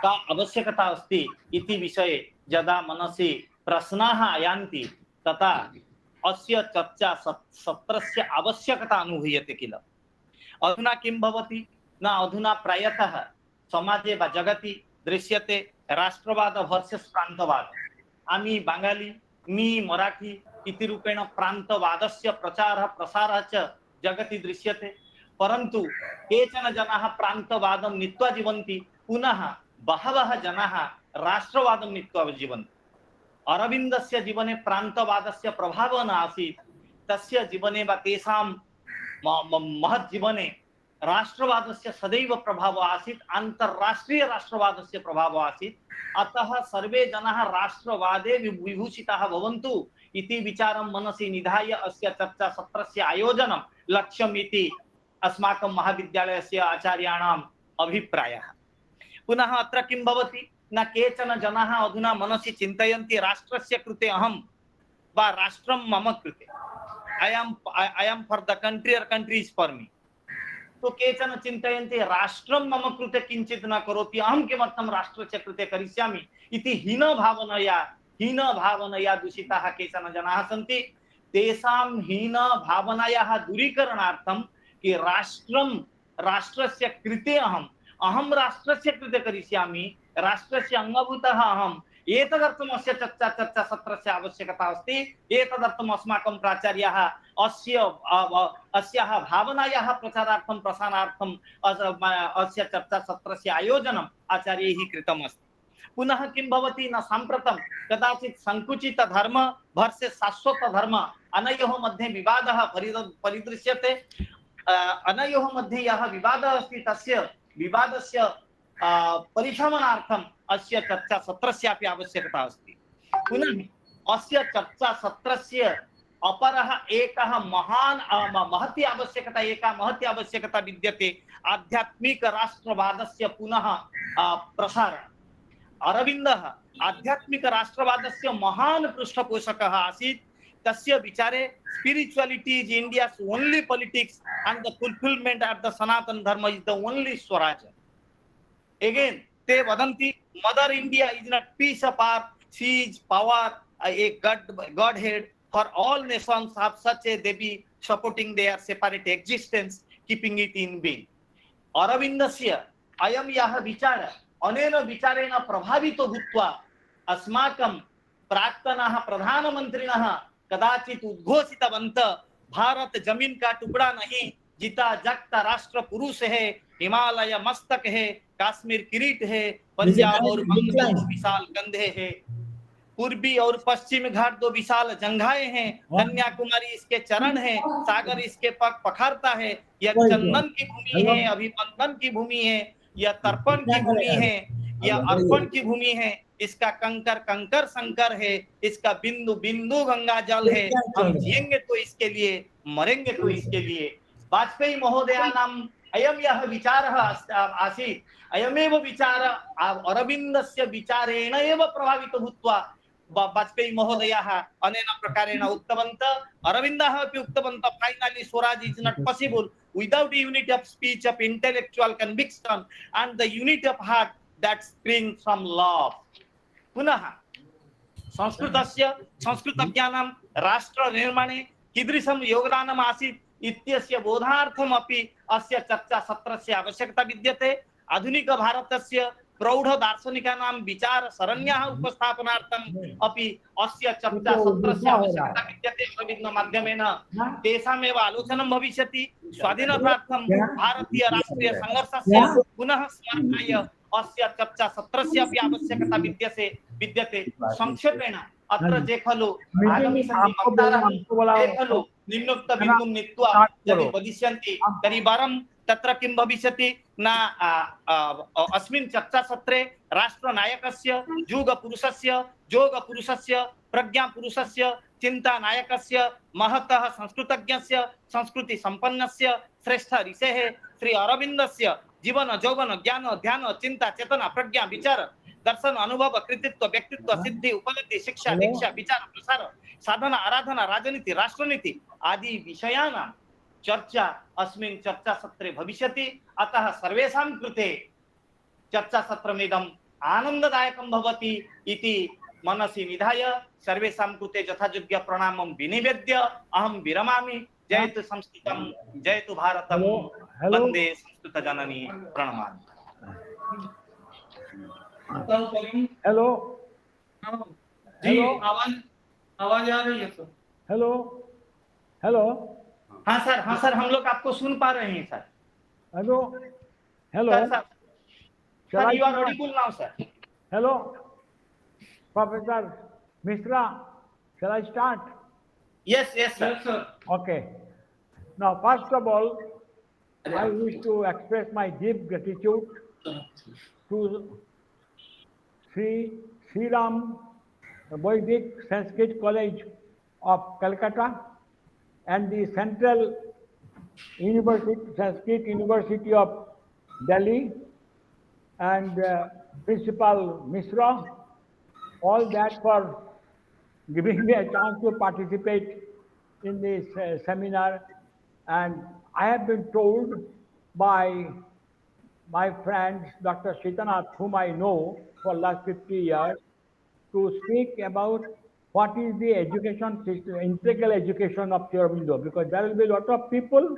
का आवश्यकता अस्ति इति विषये यदा मनसि प्रश्नाः आयान्ति तथा अस्य चर्चा सत्रस्य आवश्यकता अनुभूयते किल। अधुना किं भवति न अधुना प्रायतः समाजे वा जगति दृश्यते राष्ट्रवाद वर्सेस प्रान्तवाद। आमी बांगाली, मी मराठी इति रूपेण प्रान्तवादस्य प्रचारः प्रसारः च जगति दृश्यते, परन्तु केचन जनाः प्रान्तवादं नीत्वा जीवन्ति, पुनः बहवः जनाः राष्ट्रवादं नीत्वा जीवन्ति। अरविन्दस्य जीवने प्रान्तवादस्य प्रभावः न आसीत्, तस्य जीवने वा तेषां महत् जीवने राष्ट्रवादस्य सदैव प्रभावः आसीत्, अंतर्राष्ट्रीय राष्ट्रवादस्य प्रभावः आसीत्। अतः सर्वे जनाः राष्ट्रवादे विभूषिताः भवन्तु इति विचारं मनसि निधाय अस्य चर्चा सत्रस्य आयोजनं लक्ष्यम् इति अस्माकं महाविद्यालयस्य आचार्याणाम् अभिप्रायः। पुनः अत्र किं भवति न केचन जनाः अधुना मनसि चिन्तयन्ति राष्ट्रस्य कृते अहं वा राष्ट्रं मम कृते, I am for the country or country is for me। तो केचन चिन्तयन्ति राष्ट्रं मम कृते किञ्चित् न करोति, अहं किमर्थं राष्ट्रस्य कृते करिष्यामि इति हीनभावनया दूषिताः केचन जनाः सन्ति। तेषां हीनभावनायाः दूरीकरणार्थं कि राष्ट्रस्य कृते अहं राष्ट्रस्य कृते करिष्यामि, राष्ट्रस्य अंगभूतः अहम्, एतदर्थम् अस्य चर्चा सत्रस्य आवश्यकता अस्ति। एतदर्थम् अस्माकं प्राचार्याः अस्याः भावनायाः प्रचारार्थं प्रसारार्थम् अस्य चर्चा सत्रस्य आयोजनम् आचार्यैः कृतम् अस्ति। पुनः किं भवति न साम्प्रतं कदाचित् संकुचित धर्म versus शाश्वत धर्म अनयोः मध्ये विवादः परिदृश्यते। अनयोः मध्ये यः विवादः अस्ति तस्य विवादस्य परिशमनार्थम् अस्य चर्चा सत्रस्यापि आवश्यकता अस्ति। पुनः अस्य चर्चा सत्रस्य अपरः एकः महती आवश्यकता विद्यते आध्यात्मिक राष्ट्रवादस्य पुनः प्रसारण। अरविन्दः आध्यात्मिक राष्ट्रवादस्य महान् पृष्ठपोषकः आसीत्। तस्य विचारे spirituality is India's only politics and the fulfillment of the Sanatan Dharma is the only Swaraj. Again, they vadanti Mother India is not piece apart, she is power, a godhead for all nations have such a Devi supporting their separate existence, keeping it in being. Aravindasya ayam yah vichara अनेन विचारेण प्रभावितो भूत्वा अस्माकं प्राक्तनः प्रधानमन्त्रिणः कदाचित् उद्घोषितवन्तः भारत जमीन का टुकड़ा नहीं, जीता जागता राष्ट्र पुरुष है, हिमालय मस्तक है, कश्मीर किरीट है, पंजाब और बंगाल विशाल कंधे है, पूर्वी और पश्चिम घाट दो विशाल जंघाएं हैं, कन्याकुमारी इसके चरण है, सागर इसके पग पखारता है, यह चंदन की भूमि है, अभिनंदन की भूमि है, यह तर्पण की भूमि है, यह अर्पण की भूमि है, इसका कंकर कंकर शंकर है, इसका बिंदु बिंदु गंगा जल है, हम जिएंगे तो इसके लिए, मरेंगे तो इसके लिए। वाजपेयी महोदयानाम् अयं यः विचारः आसीत्, अयमेव विचार अरविन्दस्य विचारेण एव प्रभावितो भूत्वा वाजपेयी महोदयः अनेन प्रकारेण उक्तवन्तः, अरविन्दः अपि उक्तवन्तः, finally Swaraj is not possible without unity of speech, of intellectual conviction and the unity of heart that springs from love. पुनः संस्कृतस्य संस्कृतज्ञानां राष्ट्र निर्माणे कीदृशं योगदानम् आसीत् इत्यस्य बोधार्थम् अपि अस्य चर्चा सत्रस्य आवश्यकता विद्यते। आधुनिक भारतस्य प्रौढ दार्शनिकानां विचार सरण्याः उपस्थापनार्थम् अपि अस्य चर्चा सत्रस्य आवश्यकता विद्यते। विभिन्न माध्यमेन तेषामेव आलोचनं भविष्यति। स्वाधीनतार्थं भारतीय राष्ट्रीय संघर्षस्य पुनः स्मरणाय अस्य चर्चा सत्रस्य अपि आवश्यकता विद्यते। संक्षेपेण अत्र जे खलु आगामि वक्तारः ते खलु निम्नोक्त बिन्दुं नीत्वा यदि वदिष्यन्ति तर्हि वरं तत्र किं भविष्यति न अस्मिन् चर्चा सत्रे राष्ट्रनायकस्य जोगपुरुषस्य प्रज्ञापुरुषस्य चिन्तानायकस्य महतः संस्कृतज्ञस्य संस्कृति संपन्नस्य श्रेष्ठ ऋषेः श्री अरविन्दस्य जीवन यौवन ज्ञान ध्यान चिंता चेतना प्रज्ञा विचार दर्शन अनुभव कृतित्व व्यक्तित्व सिद्धि उपलब्धि शिक्षा दीक्षा विचार प्रसार साधना आराधना राजनीति राष्ट्रनीति आदि विषयाणां चर्चा अस्मिन् चर्चा सत्रे भविष्यति। अतः सर्वेषां कृते चर्चा सत्रमिदम् आनन्ददायकं भवति इति मनसि निधाय सर्वेषां कृते यथायोग्य प्रणामं विनिवेद्य अहं विरमामि। जयतु संस्कृतं जयतु भारतं वन्दे संस्कृत जननी प्रणमामि। हेलो जी आवाज आ रही है सर? हेलो हेलो हाँ सर हम लोग आपको सुन पा रहे हैं sir. Hello hello sir you are audible now sir. Hello professor Mishra, shall I start? Yes sir. Okay. Now first of all, I wish to express my deep gratitude to Sitaram Vaidic Sanskrit College of Kolkata and the Central University, Sanskrit University of Delhi, and Principal Mishra, all that for giving me a chance to participate in this seminar. And I have been told by my friend Dr. Sitanath, whom I know for last 50 years, to speak about what is the education system, integral education of Sri Aurobindo, because there will be a lot of people,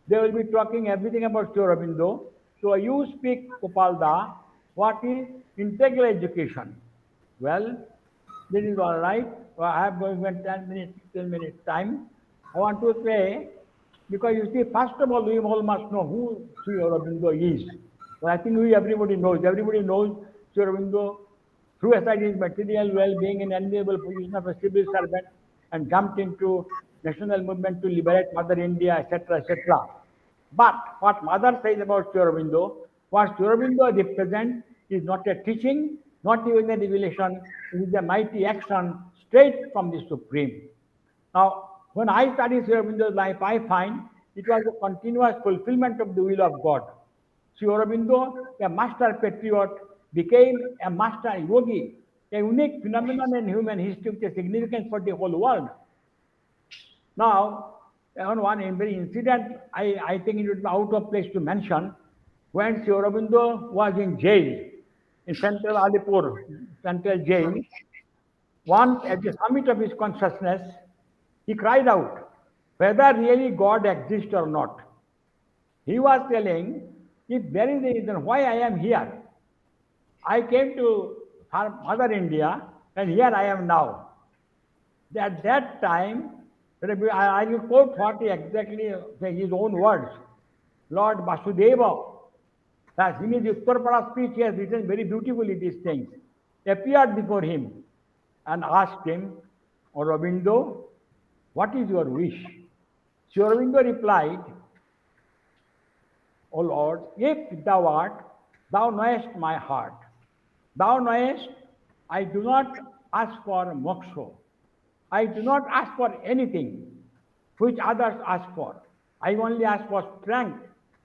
they will be talking everything about Sri Aurobindo. So you speak, Kopalda, what is integral education? Well, this is all right. Well, I have going 10 minutes, 15 minutes time. I want to say, because you see, first of all, we all must know who Sri Aurobindo is. So I think everybody knows. Everybody knows Sri Aurobindo threw aside his material well-being in enviable position of a civil servant and jumped into national movement to liberate Mother India, etc., etc. But what Mother says about Sri Aurobindo, what Sri Aurobindo represents is not a teaching, not even a revelation, it is a mighty action straight from the Supreme. Now, when I study Sri Aurobindo's life, I find it was a continuous fulfillment of the will of God. Sri Aurobindo, a master patriot, became a master yogi, a unique phenomenon in human history with a significance for the whole world. Now, on one very incident, I think it would be out of place to mention, when Sri Aurobindo was in jail, in central Alipur, central jail, once at the summit of his consciousness, he cried out, whether really God exists or not. He was telling, if there is a reason why I am here, I came to Mother India, and here I am now. At that time, I will quote what he exactly his own words. Lord Vasudeva, as in his Uttarpada speech, he has written very beautifully these things, appeared before him and asked him, Aurobindo, what is your wish? Sri Aurobindo replied, O Lord, if thou art, thou knowest my heart. Thou knowest, I do not ask for moksha. I do not ask for anything which others ask for. I only ask for strength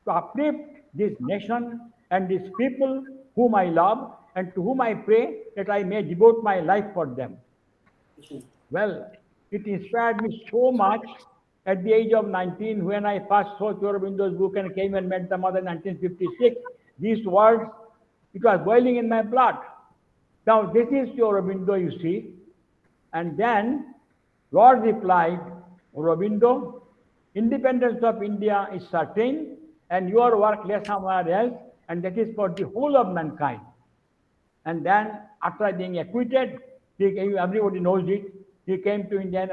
to uplift this nation and these people whom I love and to whom I pray that I may devote my life for them. Well, it inspired me so much at the age of 19 when I first saw Sri Aurobindo's book and came and met the mother in 1956. These words, it was boiling in my blood. Now, this is Sri Aurobindo, you see. And then Lord replied, Aurobindo, independence of India is certain, and your work lies somewhere else, and that is for the whole of mankind. And then, after being acquitted, everybody knows it, he came to India,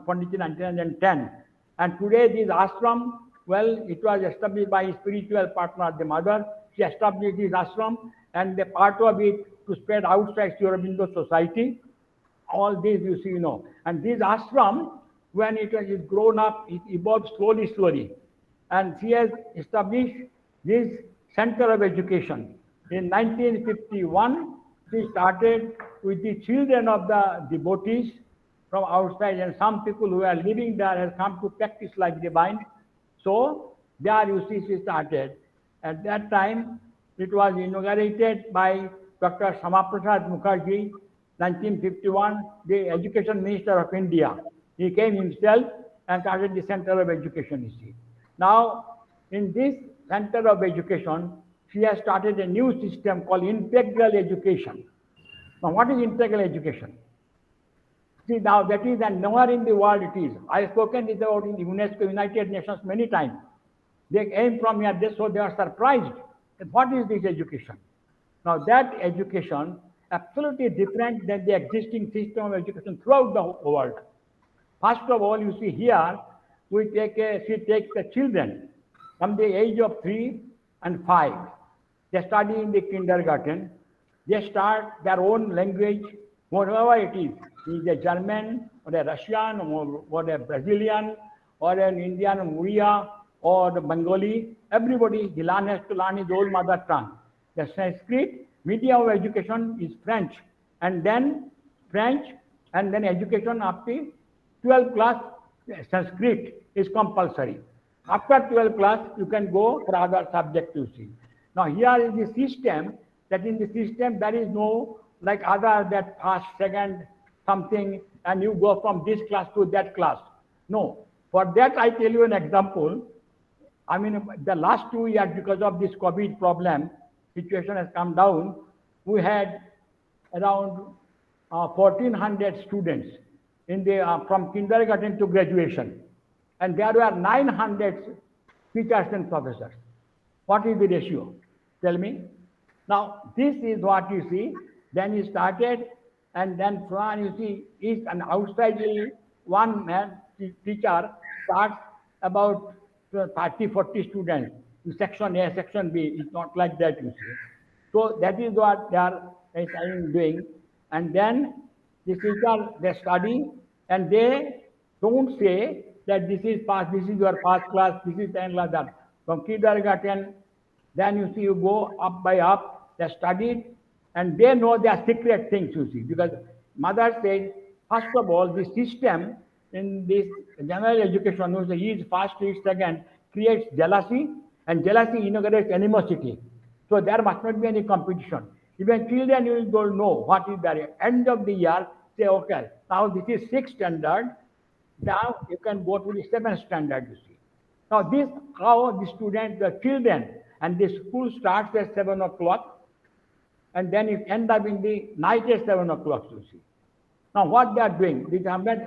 Pondicherry in 1910. And today, this ashram, well, it was established by his spiritual partner, the mother. She established this ashram, and the part of it to spread outside Sri Aurobindo society. All this you see, And this ashram, when it was grown up, it evolved slowly. And she has established this center of education. In 1951, she started with the children of the devotees from outside, and some people who are living there have come to practice like divine. So there you see she started. At that time, it was inaugurated by Dr. Shamaprasad Mukherjee, 1951, the Education Minister of India. He came himself and started the Center of Education, you see. Now, in this Center of Education, she has started a new system called integral education. Now, what is integral education? See, now that is, and nowhere in the world it is. I have spoken this about in the UNESCO, United Nations many times. They came from here, so they are surprised. What is this education? Now, that education absolutely different than the existing system of education throughout the world. First of all, you see here, she takes the children from the age of 3 and 5. They study in the kindergarten. They start their own language, whatever it is a German or a Russian or a Brazilian or an Indian Muria or the Bengali. Everybody, he has to learn his own mother tongue. The Sanskrit medium of education is French, and then education up to 12th class Sanskrit is compulsory. After 12th class, you can go for other subjects, you see. Now here is the system, that in the system there is no like other that first, second, something, and you go from this class to that class. No. For that, I tell you an example. I mean, the last 2 years, because of this COVID problem, situation has come down. We had around 1,400 students in the from kindergarten to graduation, and there were 900 teachers and professors. What is the ratio? Tell me. Now, this is what you see. Then he started, and then from you see, each and outside one man teacher starts about 30, 40 students. Section A, section B. It's not like that, you see. So that is what they are doing. and then the teacher, they study, and they don't say that this is your first class, this is 10 class, that. From kindergarten, then you see you go up by up, they studied, and they know their secret things, you see, because mother said, first of all, the system in this general education, which is first, is second, creates jealousy, and jealousy inaugurates animosity. So there must not be any competition. Even children, you don't know what is the end of the year, say, okay, now this is 6th standard, now you can go to the 7th standard, you see. Now this, how the students, the children, and the school starts at 7 o'clock, and then it ends up in the night at 7 o'clock, you see. Now what they are doing,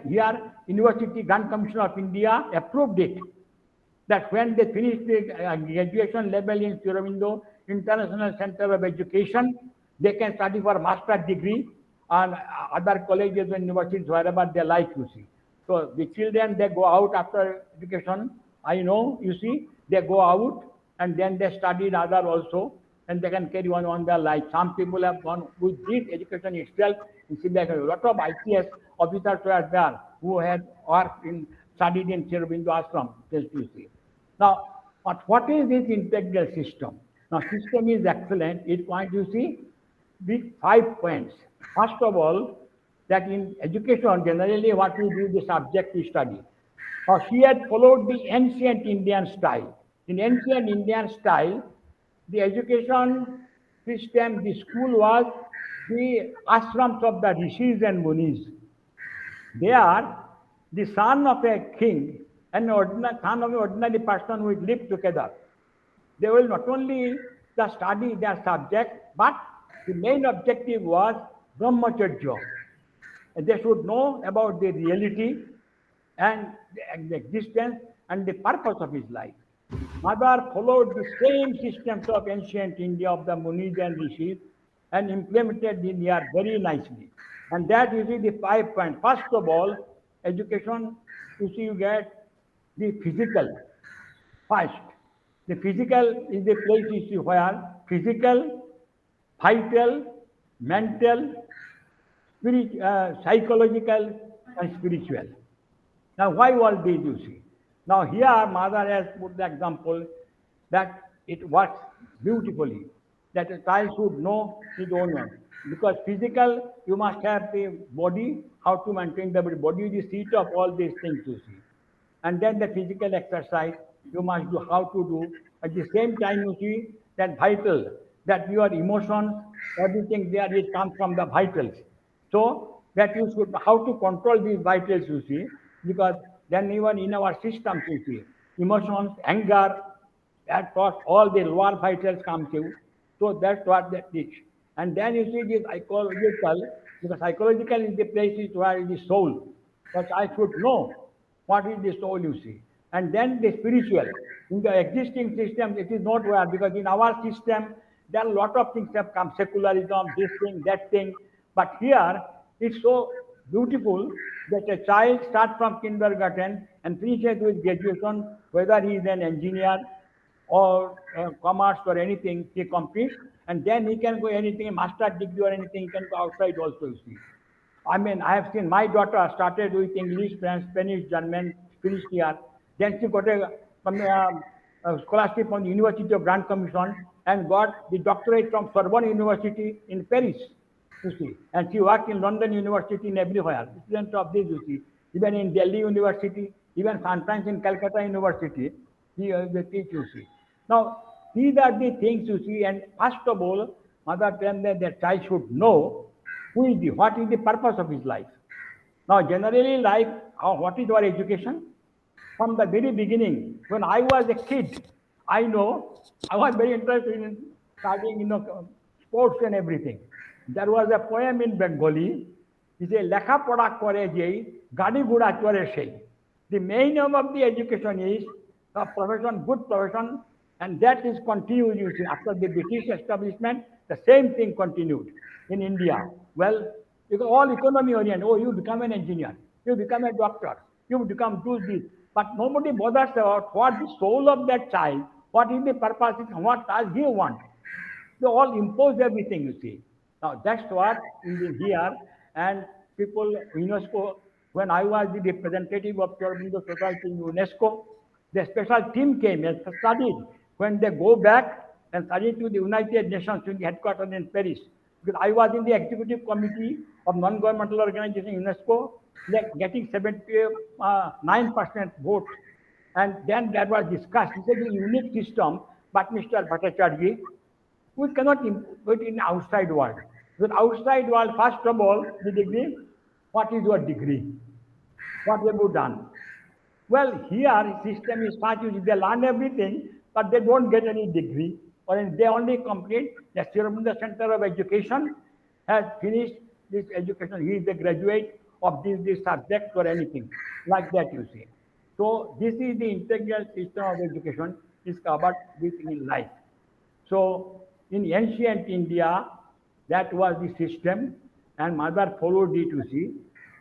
here, University Grant Commission of India approved it, that when they finish the graduation level in Sri Aurobindo International Center of Education, they can study for master's degree on other colleges and universities wherever they like, you see. So the children, they go out after education, I know, you see, they go out and then they studied other also, and they can carry on their life. Some people have gone with this education itself. You see, like a lot of IPS officers were there who had worked in, studied in Sri Aurobindo Ashram, just you see. Now, what is this integral system? Now, system is excellent. It points, you see, with 5 points. First of all, that in education, generally what we do, the subject we study. Now, she had followed the ancient Indian style. In ancient Indian style, the education system, the school was the ashrams of the rishis and munis. They are the son of a king and son of an ordinary person who live together. They will not only study their subject, but the main objective was brahmacharya. They should know about the reality and the existence and the purpose of his life. Mother followed the same systems of ancient India of the Munis and Rishis and implemented in here very nicely. And that you see the 5 points. First of all, education, you see, you get the physical. First, the physical is the place you see where physical, vital, mental, psychological, and spiritual. Now, why all these you see? Now, here Mother has put the example that it works beautifully, that a child should know his own one. Because physical, you must have the body, how to maintain the body is the seat of all these things you see. And then the physical exercise, you must do how to do. At the same time, you see that vital, that your emotions, everything there, it comes from the vitals. So that you should, how to control these vitals, you see, because then even in our systems, you see, emotions, anger, that thought, all the lower vitals come to. So that's what they teach. And then you see the psychological, because psychological is the place where is the soul. But I should know what is the soul, you see. And then the spiritual. In the existing system, it is not where, because in our system, there are a lot of things have come, secularism, this thing, that thing. But here, it's so beautiful that a child starts from kindergarten and finishes with graduation, whether he is an engineer or commerce or anything, he completes, and then he can go anything, master degree or anything, he can go outside also, you see. I mean, I have seen my daughter started with English, French, Spanish, German, finished here. Then she got a scholarship from the University of Grant Commission and got the doctorate from Sorbonne University in Paris, you see. And she worked in London University and everywhere. Student of this, you see. Even in Delhi University, even sometimes in Calcutta University, they teach, you see. Now, these are the things, you see. And first of all, Mother tells that the child should know who is what is the purpose of his life. Now, generally, life, what is our education? From the very beginning, when I was a kid, I know I was very interested in studying, sports and everything. There was a poem in Bengali. It says, "Lekha poda kore jei, gadi guda chore sei." The main aim of the education is a profession, good profession, and that is continued. You see, after the British establishment, the same thing continued in India. Well, because all economy oriented. Oh, you become an engineer, you become a doctor, you become do this. But nobody bothers about what the soul of that child, what is the purpose, what does he want. They all impose everything, you see. Now that's what is in here, and people, UNESCO, when I was the representative of Sri Aurobindo Society in UNESCO, the special team came and studied. When they go back and studied to the United Nations, to the headquarters in Paris, because I was in the executive committee of non-governmental organization UNESCO, like getting 79% vote. And then that was discussed. This is a unique system, but Mr. Bhattacharya, we cannot put in outside world. Because outside world, first of all, the degree, what is your degree? What have you done? Well, here system is such, they learn everything, but they don't get any degree, or they only complete the Sri Aurobindo Center of Education has finished this education. He is the graduate of this subject or anything like that, you see. So this is the integral system of education is covered within life. So in ancient India, that was the system, and mother followed it, you see.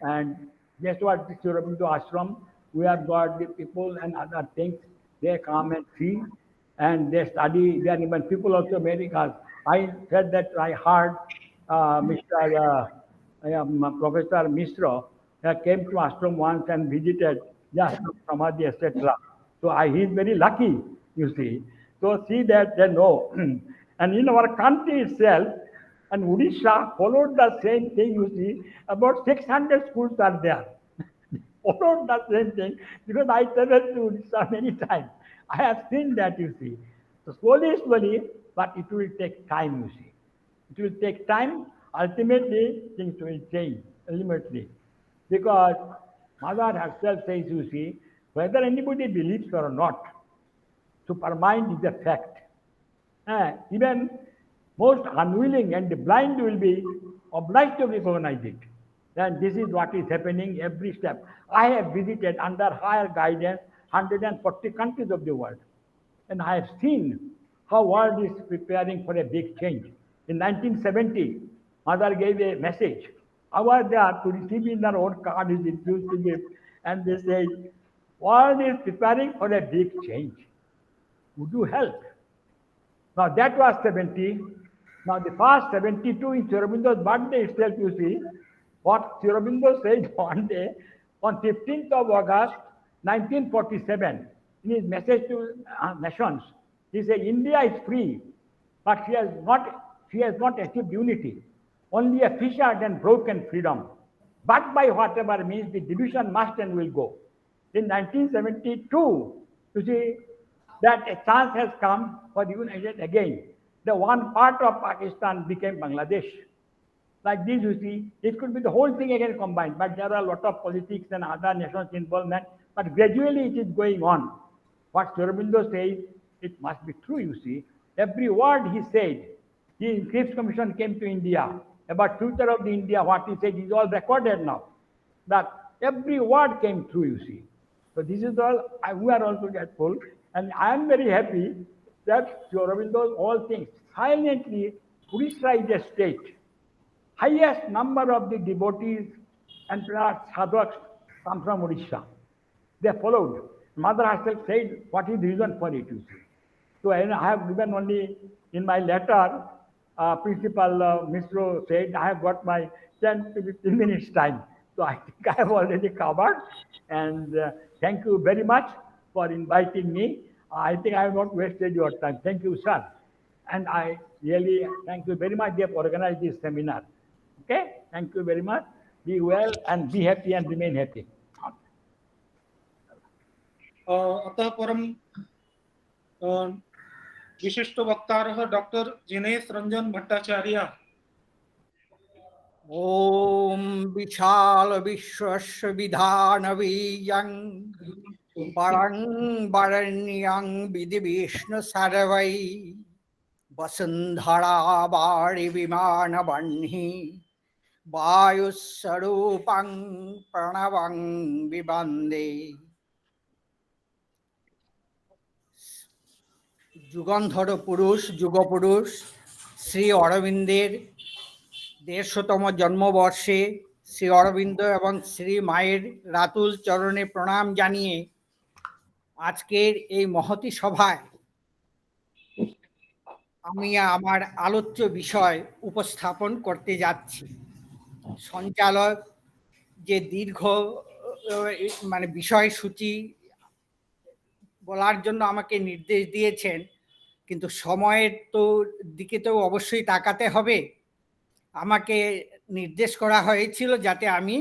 And that's what the Sri Aurobindo ashram. We have got the people and other things. They come and see, and they study. There are even people also Americans. I said that I heard Mr. Professor Mishra came to ashram once and visited the Samadhi, etc. So he is very lucky, you see. So see that they know. And in our country itself, and Odisha followed the same thing, you see. About 600 schools are there. Followed the same thing, because I traveled to Odisha many times. I have seen that, you see. So slowly, but it will take time, you see. It will take time. Ultimately, things will change, ultimately. Because Mother herself says, you see, whether anybody believes or not, supermind is a fact. Even most unwilling and the blind will be obliged to recognize it. And this is what is happening every step. I have visited under higher guidance 140 countries of the world. And I have seen how world is preparing for a big change. In 1970, Mother gave a message. I was there to receive in their own card, is infused to give, and they say, world is preparing for a big change. Would you help? Now that was 70. Now the first 72 in Sri Aurobindo's birthday itself, you see, what Sri Aurobindo said one day, on 15th of August, 1947, in his message to nations, he said, India is free, but she has not achieved unity. Only a fissured and broken freedom. But by whatever means, the division must and will go. In 1972, you see, that a chance has come for the united again. The one part of Pakistan became Bangladesh. Like this, you see, it could be the whole thing again combined, but there are a lot of politics and other nations involvement, but gradually it is going on. What Sri Aurobindo says, it must be true, you see. Every word he said, the Cripps Commission came to India, about future of the India, what he said is all recorded now. That every word came true, you see. So this is all, we are also grateful, and I am very happy that Sri Aurobindo's all things, silently, Odisha is a state. Highest number of the devotees and sadhaks come from Odisha. They followed. Mother herself said, what is the reason for it, you see. So I have given only in my letter, Principal Mishra said, I have got my 10 to 15 minutes time. So I think I have already covered. And thank you very much for inviting me. I think I have not wasted your time. Thank you, sir. And I really thank you very much. They have organized this seminar. Okay? Thank you very much. Be well and be happy and remain happy. अतः परम विशिष्ट वक्तारः doctor Jinesh Ranjan Bhattacharya. ओम विशाल विश्वस्य विधानवीयं परं वरण्यं विधि विष्णु सर्वै वसुंधरा वारि विमान वह्नि वायुस्वरूपं प्रणवं विवन्दे। যুগন্ধর পুরুষ যুগপুরুষ শ্রী অরবিন্দের 150তম জন্মবর্ষে শ্রী অরবিন্দ এবং শ্রী মায়ের রাতুল চরণে প্রণাম জানিয়ে আজকের এই মহতি সভায় আমি আমার আলোচ্য বিষয় উপস্থাপন করতে যাচ্ছি। সঞ্চালক যে দীর্ঘ মানে বিষয়সূচি বলার জন্য আমাকে নির্দেশ দিয়েছেন, কিন্তু সময়ের দিকে তো অবশ্যই তাকাতে হবে। আমাকে নির্দেশ করা হয়েছিল যাতে আমি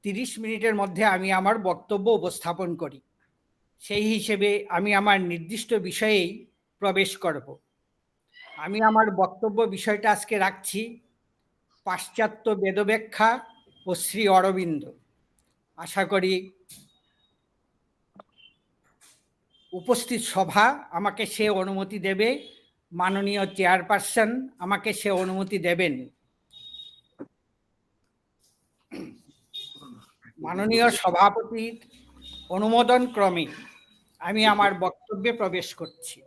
30 মিনিটের মধ্যে আমি আমার বক্তব্য উপস্থাপন করি। সেই হিসেবে আমি আমার নির্দিষ্ট বিষয়েই প্রবেশ করব। আমি আমার বক্তব্য বিষয়টা আজকে রাখছি পাশ্চাত্য বেদব্যাখ্যা ও শ্রী অরবিন্দ। আশা করি উপস্থিত সভা আমাকে সে অনুমতি দেবে, মাননীয় চেয়ারপারসন আমাকে সে অনুমতি দেবেন। মাননীয় সভাপতির অনুমোদন ক্রমে আমি আমার বক্তব্যে প্রবেশ করছি।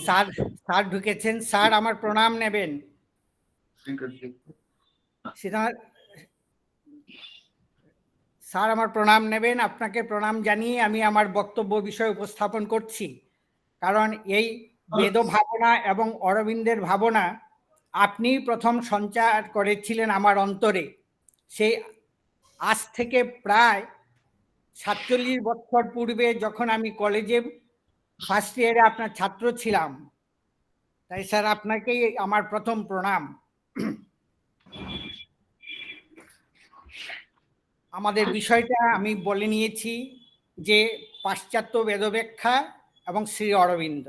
স্যার স্যার ঢুকেছেন, স্যার আমার প্রণাম নেবেন। স্যার আমার প্রণাম নেবেন। আপনাকে প্রণাম জানিয়ে আমি আমার বক্তব্য বিষয় উপস্থাপন করছি। কারণ এই বেদ ভাবনা এবং অরবিন্দের ভাবনা আপনি প্রথম সঞ্চার করেছিলেন আমার অন্তরে। সেই আজ থেকে প্রায় 47 বছর পূর্বে যখন আমি কলেজে ফার্স্ট ইয়ারে আপনার ছাত্র ছিলাম। তাই স্যার আপনাকেই আমার প্রথম প্রণাম। আমাদের বিষয়টা আমি বলে নিয়েছি যে পাশ্চাত্য বেদব্যাখ্যা এবং শ্রী অরবিন্দ।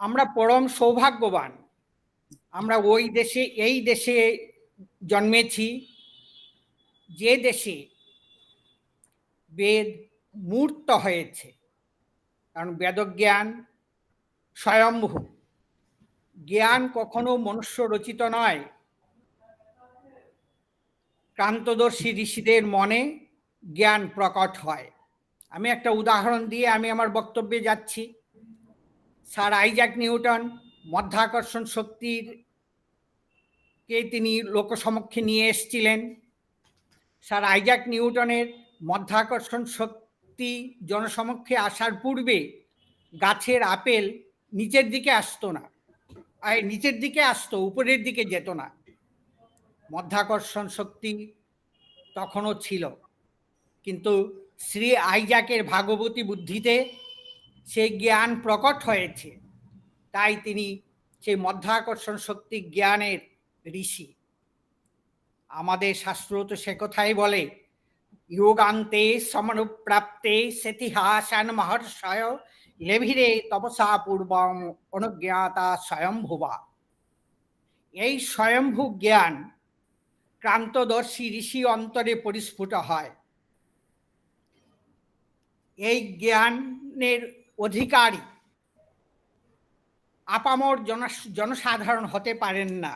আমরা পরম সৌভাগ্যবান, আমরা ওই দেশে এই দেশে জন্মেছি যে দেশে বেদ মূর্ত হয়েছে। কারণ বেদজ্ঞান স্বয়ম্ভূ, জ্ঞান কখনো মনুষ্য রচিত নয়। ক্রান্তদর্শী ঋষিদের মনে জ্ঞান প্রকট হয়। আমি একটা উদাহরণ দিয়ে আমি আমার বক্তব্যে যাচ্ছি। স্যার আইজাক নিউটন মধ্যাকর্ষণ শক্তির কে তিনি লোকসমক্ষে নিয়ে এসেছিলেন। স্যার আইজাক নিউটনের মধ্যাকর্ষণ শক্তি জনসমক্ষে আসার পূর্বে গাছের আপেল নিচের দিকে আসতো না, নিচের দিকে আসতো, উপরের দিকে যেত না। মধ্যাকর্ষণ শক্তি তখনও ছিল, কিন্তু শ্রী আইজাকের ভাগবতী বুদ্ধিতে সেই জ্ঞান প্রকট হয়েছে। তাই তিনি সেই মধ্যাকর্ষণ শক্তি জ্ঞানের ঋষি। আমাদের শাস্ত্র তো সে কথাই বলে, যোগান্তে সমনুপ্রাপ্তে সেতিহাসান মহর্ষয় লেভিরে তপসা পূর্বম অনুজ্ঞাতা স্বয়ম্ভুবা। এই স্বয়ম্ভু জ্ঞান ক্রান্তদর্শী ঋষি অন্তরে পরিস্ফুট হয়। এই জ্ঞানের অধিকারী আপামর জনসাধারণ হতে পারেন না।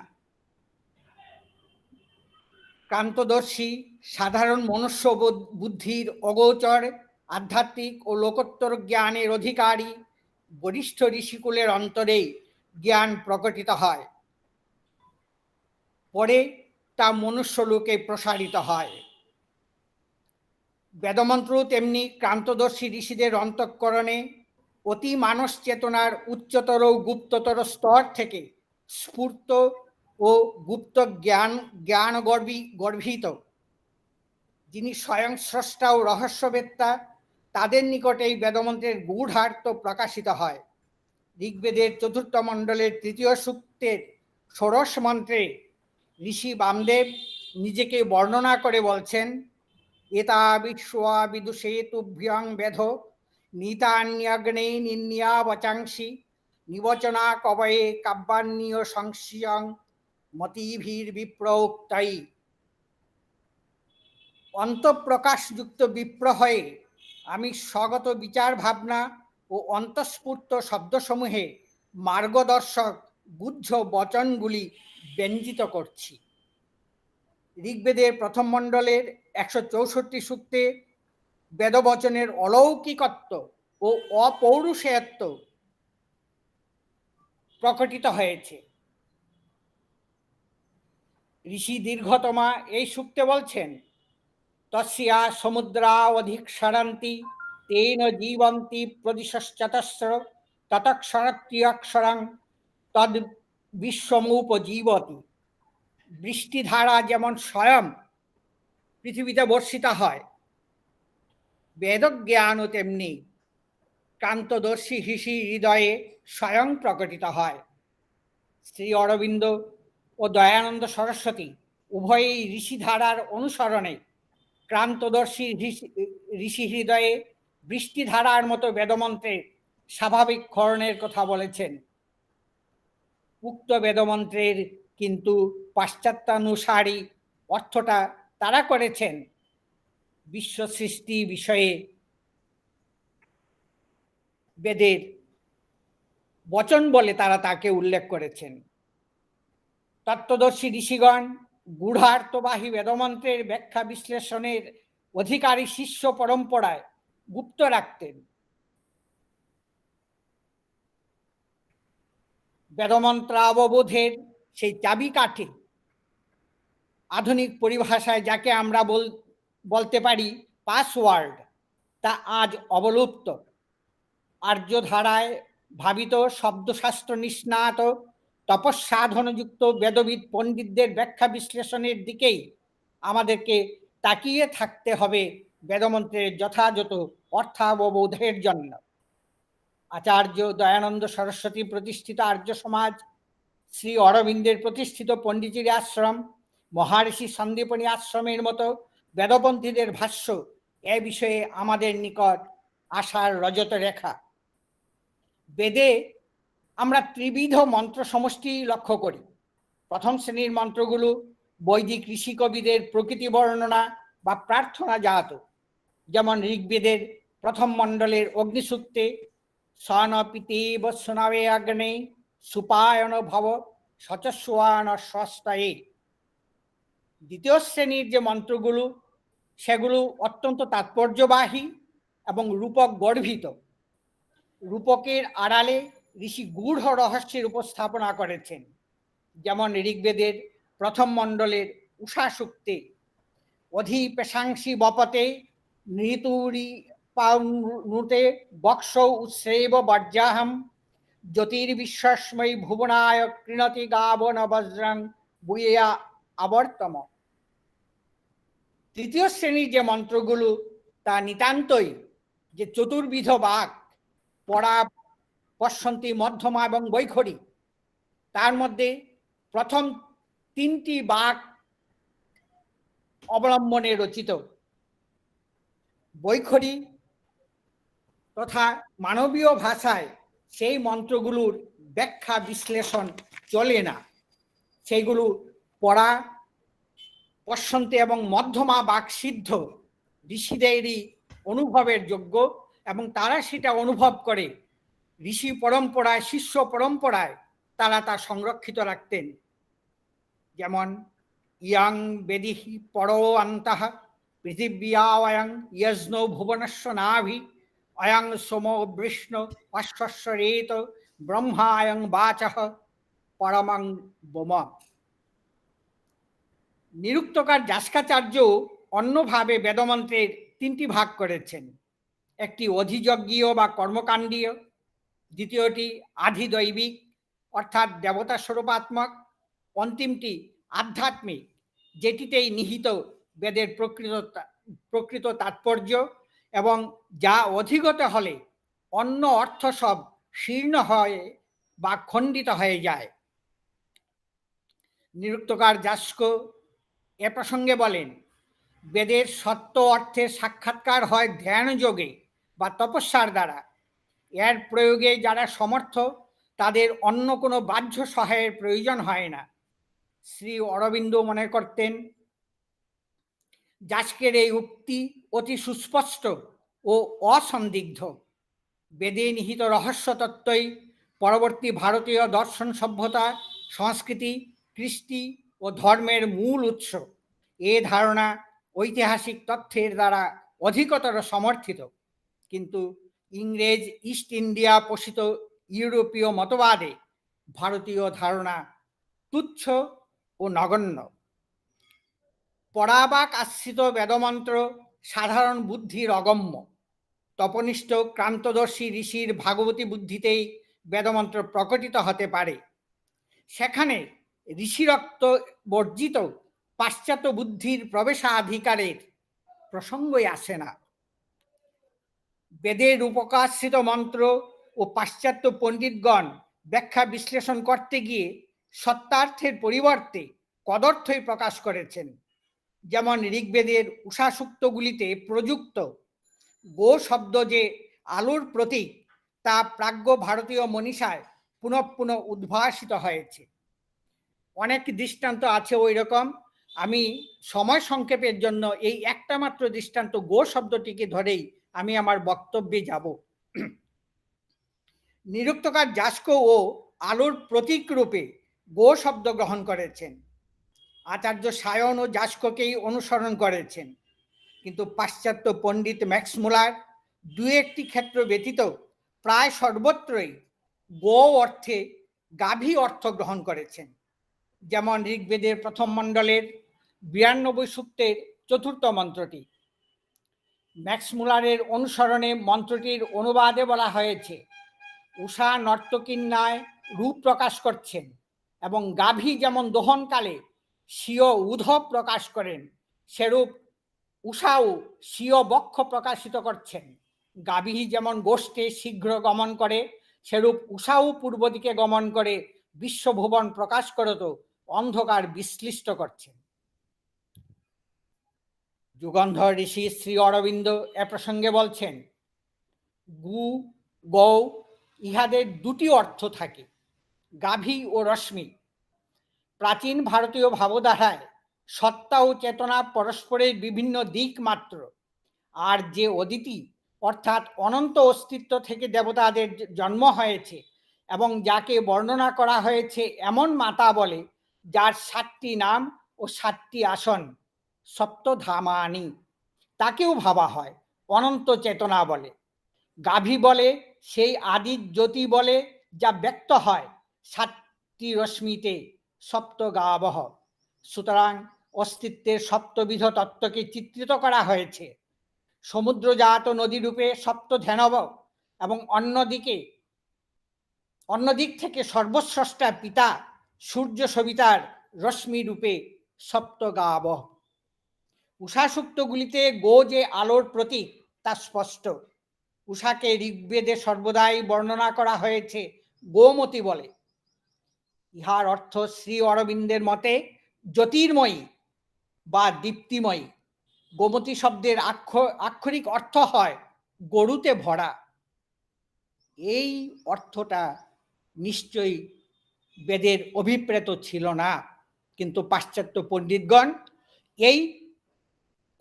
ক্রান্তদর্শী সাধারণ মনুষ্য বুদ্ধির অগোচর আধ্যাত্মিক ও লোকোত্তর জ্ঞানের অধিকারী বরিষ্ঠ ঋষিকুলের অন্তরেই জ্ঞান প্রকটিত হয়, পরে তা মনুষ্যলোকে প্রসারিত হয়। বেদমন্ত্র তেমনি ক্রান্তদর্শী ঋষিদের অন্তঃকরণে অতি মানস চেতনার উচ্চতর ও গুপ্ততর স্তর থেকে স্ফূর্ত ও গুপ্ত জ্ঞান গর্ভিত। যিনি স্বয়ং স্রষ্টা ও রহস্যবেত্তা, তাদের নিকটে এই বেদমন্ত্রের গূঢ়ার্থ প্রকাশিত হয়। ঋগ্বেদের 4th মণ্ডলের 3য় সূক্তের ষোড়শ মন্ত্রে ঋষি বামদেব নিজেকে বর্ণনা করে বলছেন, এতা বিশ্বা বিদুষে তুভ্যং বেধ নীতান্যগ্নে নিন্যা বচাংসি নিবচনা কবয়ে কাব্যান্যীয় সংশয়ং মতিভীর বিপ্রোক্তাই। অন্তঃপ্রকাশযুক্ত বিপ্র হয়ে আমি স্বগত বিচার ভাবনা ও অন্তঃস্ফূর্ত শব্দসমূহে মার্গদর্শক বুদ্ধ বচনগুলি ব্যঞ্জিত করছি। ঋগ্বেদের 1ম মণ্ডলের 164 সূক্তে বেদবচনের অলৌকিকত্ব ও অপৌরুষেয়ত্ব প্রকটিত হয়েছে। ঋষি দীর্ঘতমা এই সূক্তে বলছেন, তস্যা সমুদ্রাবধিক্ষরন্তি তেন জীবন্তি প্রদিশশ্চতস্র ততক্ষরত্যক্ষরং তদ বিশ্বমুপজীবতি। বৃষ্টিধারা যেমন স্বয়ং পৃথিবীতে বর্ষিত হয়, বেদজ্ঞানও তেমনি ক্রান্তদর্শী ঋষি হৃদয়ে স্বয়ং প্রকটিত হয়। শ্রী অরবিন্দ ও দয়ানন্দ সরস্বতী উভয়ই ঋষিধারার অনুসরণে ক্রান্তদর্শী ঋষি হৃদয়ে বৃষ্টিধারার মতো বেদমন্ত্রের স্বাভাবিক ক্ষরণের কথা বলেছেন। উক্ত বেদমন্ত্রের কিন্তু পাশ্চাত্যানুসারী অর্থটা তারা করেছেন বিশ্ব সৃষ্টি বিষয়ে বেদের বচন বলে তারা তাকে উল্লেখ করেছেন। তত্ত্বদর্শী ঋষিগণ গূঢ়ার্থবাহী বেদমন্ত্রের ব্যাখ্যা বিশ্লেষণের অধিকারী শিষ্য পরম্পরায় গুপ্ত রাখতেন। বেদমন্ত্রাববোধের সেই চাবিকাঠি, আধুনিক পরিভাষায় যাকে আমরা বলতে পারি পাসওয়ার্ড, তা আজ অবলুপ্ত। আর্য ধারায় ভাবিত শব্দশাস্ত্র নিষ্ণাত তপস্সাধনযুক্ত বেদবিদ পণ্ডিতদের ব্যাখ্যা বিশ্লেষণের দিকেই আমাদেরকে তাকিয়ে থাকতে হবে বেদমন্ত্রের যথাযথ অর্থাববোধের জন্য। আচার্য দয়ানন্দ সরস্বতী প্রতিষ্ঠিত আর্য সমাজ, শ্রী অরবিন্দের প্রতিষ্ঠিত পণ্ডিতের আশ্রম, মহারিষি সন্দীপনী আশ্রমের মতো বেদপন্থীদের ভাষ্য এ বিষয়ে আমাদের নিকট আশার রজত রেখা। বেদে আমরা ত্রিবিধ মন্ত্র সমষ্টি লক্ষ্য করি। প্রথম শ্রেণীর মন্ত্রগুলো বৈদিক ঋষি কবিদের প্রকৃতি বর্ণনা বা প্রার্থনা জাত, যেমন ঋগ্বেদের প্রথম মণ্ডলের অগ্নিসূক্তে সন পিতেব সুনাবে অগ্নে সুপায়ন ভব সচস্বান স্বস্তায়ে। দ্বিতীয় শ্রেণীর যে মন্ত্রগুলো, সেগুলো অত্যন্ত তাৎপর্যবাহী এবং রূপক গর্ভিত। রূপকের আড়ালে ঋষি গূঢ় রহস্যের উপস্থাপনা করেছেন, যেমন ঋগ্বেদের প্রথম মণ্ডলের উষা সূক্তে অধিপেশাংসি বপতে নৃতুরি পানুতে বক্ষ উৎসেব বর্জাহম জ্যোতির্বিশ্বস্মৈ ভুবনায় কৃণতি গাবন বজ্রং বুয়া আবর্তম। তৃতীয় শ্রেণীর যে মন্ত্রগুলো, তা নিতান্তই যে চতুর্বিধ বাক পড়া, পশ্যন্তি, মধ্যমা এবং বৈখরি, তার মধ্যে প্রথম তিনটি বাক অবলম্বনে রচিত। বৈখরি তথা মানবীয় ভাষায় সেই মন্ত্রগুলোর ব্যাখ্যা বিশ্লেষণ চলে না। সেইগুলো পড়া, পশ্যন্তি এবং মধ্যমা বাক সিদ্ধ ঋষিদেরই অনুভবের যোগ্য, এবং তারা সেটা অনুভব করে ঋষি পরম্পরায়, শিষ্য পরম্পরায় তারা তা সংরক্ষিত রাখতেন। যেমন ইয়াং বেদিহি পরো অন্তঃ পৃথিব্যা অয়ং যজ্ঞ ভুবনস্য নাভি অয়ং সোমো বিষ্ণু অশ্বস্বরেত ব্রহ্মায়ং বাচঃ পরমং বোম। নিরুক্তকার যাস্কাচার্য অন্যভাবে বেদমন্ত্রের তিনটি ভাগ করেছেন। একটি অধিযজ্ঞীয় বা কর্মকাণ্ডীয়, দ্বিতীয়টি আধিদৈবিক অর্থাৎ দেবতা স্বরূপাত্মক, অন্তিমটি আধ্যাত্মিক, যেটিতেই নিহিত বেদের প্রকৃত তাৎপর্য এবং যা অধিগত হলে অন্য অর্থ সব শীর্ণ হয় বা খণ্ডিত হয়ে যায়। নিরুক্তকার যাস্ক এ প্রসঙ্গে বলেন, বেদের সত্য অর্থের সাক্ষাৎকার হয় ধ্যান যোগে বা তপস্যার দ্বারা। এর প্রয়োগে যারা সমর্থ, তাদের অন্য কোনো বাহ্য সহায়ের প্রয়োজন হয় না। শ্রী অরবিন্দ মনে করতেন, যাস্কের এই উক্তি অতি সুস্পষ্ট ও অসন্দিগ্ধ। বেদে নিহিত রহস্য তত্ত্বই পরবর্তী ভারতীয় দর্শন, সভ্যতা, সংস্কৃতি, কৃষ্টি ও ধর্মের মূল উৎস। এ ধারণা ঐতিহাসিক তথ্যের দ্বারা অধিকতর সমর্থিত, কিন্তু ইংরেজ ইস্ট ইন্ডিয়া পোষিত ইউরোপীয় মতবাদে ভারতীয় ধারণা তুচ্ছ ও নগণ্য। পরাবাক আশ্রিত বেদমন্ত্র সাধারণ বুদ্ধির অগম্য, তপনিষ্ঠ ক্রান্তদর্শী ঋষির ভাগবতী বুদ্ধিতেই বেদমন্ত্র প্রকটিত হতে পারে। সেখানে ঋষিরক্ত বর্জিত পাশ্চাত্য বুদ্ধির প্রবেশাধিকারের প্রসঙ্গই আসে না। বেদের রূপকাশ্রিত মন্ত্র ও পাশ্চাত্য পণ্ডিতগণ ব্যাখ্যা বিশ্লেষণ করতে গিয়ে সত্যার্থের পরিবর্তে কদর্থই প্রকাশ করেছেন। যেমন ঋগ্বেদের উষা সূক্তগুলিতে প্রযুক্ত গো শব্দ যে আলোর প্রতীক তা প্রাজ্ঞ ভারতীয় মনীষায় পুনঃ পুনঃ উদ্ভাসিত হয়েছে। অনেক দৃষ্টান্ত আছে ওই রকম। আমি সময় সংক্ষেপের জন্য এই একটা মাত্র দৃষ্টান্ত গো শব্দটিকে ধরেই আমি আমার বক্তব্যে যাব। নিরুক্তকার যাস্ক ও আলোর প্রতীক রূপে গো শব্দ গ্রহণ করেছেন। আচার্য সায়ন ও যাস্ককেই অনুসরণ করেছেন। কিন্তু পাশ্চাত্য পণ্ডিত ম্যাক্স মুলার দু একটি ক্ষেত্র ব্যতীত প্রায় সর্বত্রই গো অর্থে গাভী অর্থ গ্রহণ করেছেন। যেমন ঋগ্বেদের প্রথম মণ্ডলের 92 সূক্তের চতুর্থ মন্ত্রটি। ম্যাক্স মুলারের অনুসরণে মন্ত্রটির অনুবাদে বলা হয়েছে, উষা নর্তকীর ন্যায় রূপ প্রকাশ করছেন এবং গাভী যেমন দোহনকালে স্বীয় উধব প্রকাশ করেন, সেরূপ উষাও স্বীয় বক্ষ প্রকাশিত করছেন। গাভী যেমন গোষ্ঠে শীঘ্র গমন করে, সেরূপ উষাও পূর্ব দিকে গমন করে বিশ্বভুবন প্রকাশ করত অন্ধকার বিশ্লিষ্ট করছেন। যুগন্ধর ঋষি শ্রী অরবিন্দ এ প্রসঙ্গে বলছেন, গু গৌ ইহাদের দুটি অর্থ থাকে, গাভী ও রশ্মি। প্রাচীন ভারতীয় ভাবধারায় সত্তা ও চেতনা পরস্পরের বিভিন্ন দিক মাত্র, আর যে অদিতি অর্থাৎ অনন্ত অস্তিত্ব থেকে দেবতাদের জন্ম হয়েছে এবং যাকে বর্ণনা করা হয়েছে এমন মাতা বলে, যার 7টি নাম ও 7টি আসন, সপ্তধামানি, তাকেও ভাবা হয় অনন্ত চেতনা বলে। গাভী বলে সেই আদি জ্যোতি বলে, যা ব্যক্ত হয় 7টি রশ্মিতে, সপ্তগাবহ। সুতরাং অস্তিত্বের সপ্তবিধ তত্ত্বকে চিত্রিত করা হয়েছে সমুদ্রজাত নদীরূপে সপ্তধেনব এবং অন্যদিক থেকে সর্বস্রষ্টা পিতা সূর্য সবিতার রশ্মি রূপে সপ্তগাবহ। উষা সূক্তগুলিতে গো যে আলোর প্রতীক তা স্পষ্ট। উষাকে ঋগ্বেদে সর্বদাই বর্ণনা করা হয়েছে গোমতী বলে। ইহার অর্থ শ্রী অরবিন্দের মতে জ্যোতির্ময়ী বা দীপ্তিময়ী। গোমতী শব্দের আক্ষরিক অর্থ হয় গরুতে ভরা। এই অর্থটা নিশ্চয়ই বেদের অভিপ্রেত ছিল না, কিন্তু পাশ্চাত্য পণ্ডিতগণ এই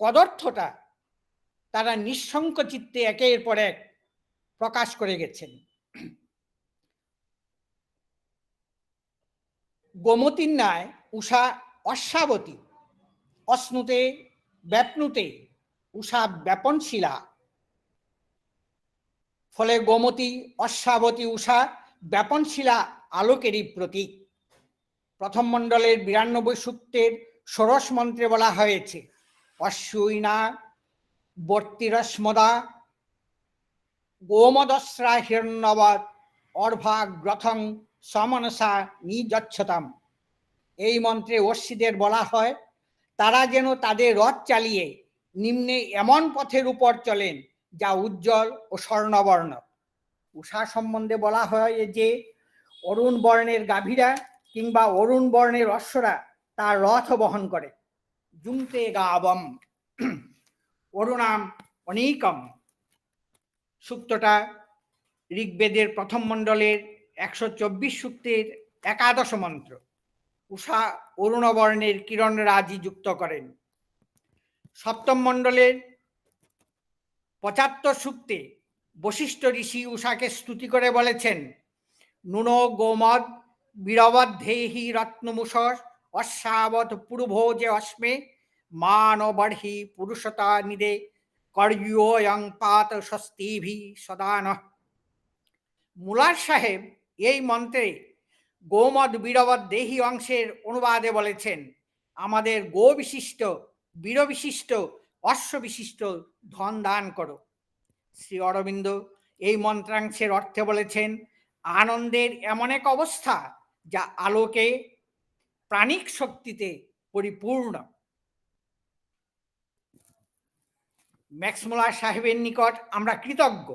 পদার্থটা তারা নিঃসংক চিত্তে একের পর এক প্রকাশ করে গেছেন। গোমতীর ন্যায় উষা অশ্বাবতী, অশ্নুতে ব্যাপনুতে উষা ব্যাপনশীলা। ফলে গোমতী, অশ্বাবতী, উষা ব্যাপনশীলা আলোকেরই প্রতীক। প্রথম মণ্ডলের 92 সূক্তের ষোড়শ মন্ত্রে বলা হয়েছে, অশ্বইনা বর্তিরস্মদা গোমদস্রা হিরণ্যবৎ অর্ভাগ্রথং সমনসা নিযচ্ছতাম। এই মন্ত্রে অশ্বিদের বলা হয় তারা যেন তাদের রথ চালিয়ে নিম্নে এমন পথের উপর চলেন যা উজ্জ্বল ও স্বর্ণবর্ণ। উষা সম্বন্ধে বলা হয় যে অরুণ বর্ণের গাভীরা কিংবা অরুণ বর্ণের অশ্বরা তার রথ বহন করে। জুমতে গাবম অরুণাম অনেকম সূক্তটা ঋগ্বেদের প্রথম মণ্ডলের 124 সূক্তের 11 মন্ত্র। উষা অরুণবর্ণের কিরণ রাজি যুক্ত করেন। সপ্তম মণ্ডলের 75 সূক্তে বশিষ্ঠ ঋষি উষাকে স্তুতি করে বলেছেন, নুন গোমদ বীরবদ্ধেহি রত্নমুষস অশ্বাবত পুরুভোজে অশ্মে মান বর্হি পুরুষতা নিদে কর্যং পাত স্বস্তিভি সদান। মুলার সাহেব এই মন্ত্রে গোমদ বীরবৎ দেহি অংশের অনুবাদে বলেছেন, আমাদের গো বিশিষ্ট বীরবিশিষ্ট অশ্ববিশিষ্ট ধন দান করো। শ্রী অরবিন্দ এই মন্ত্রাংশের অর্থে বলেছেন, আনন্দের এমন এক অবস্থা যা আলোকে প্রাণিক শক্তিতে পরিপূর্ণ। ম্যাক্সমূলার সাহেবের নিকট আমরা কৃতজ্ঞ।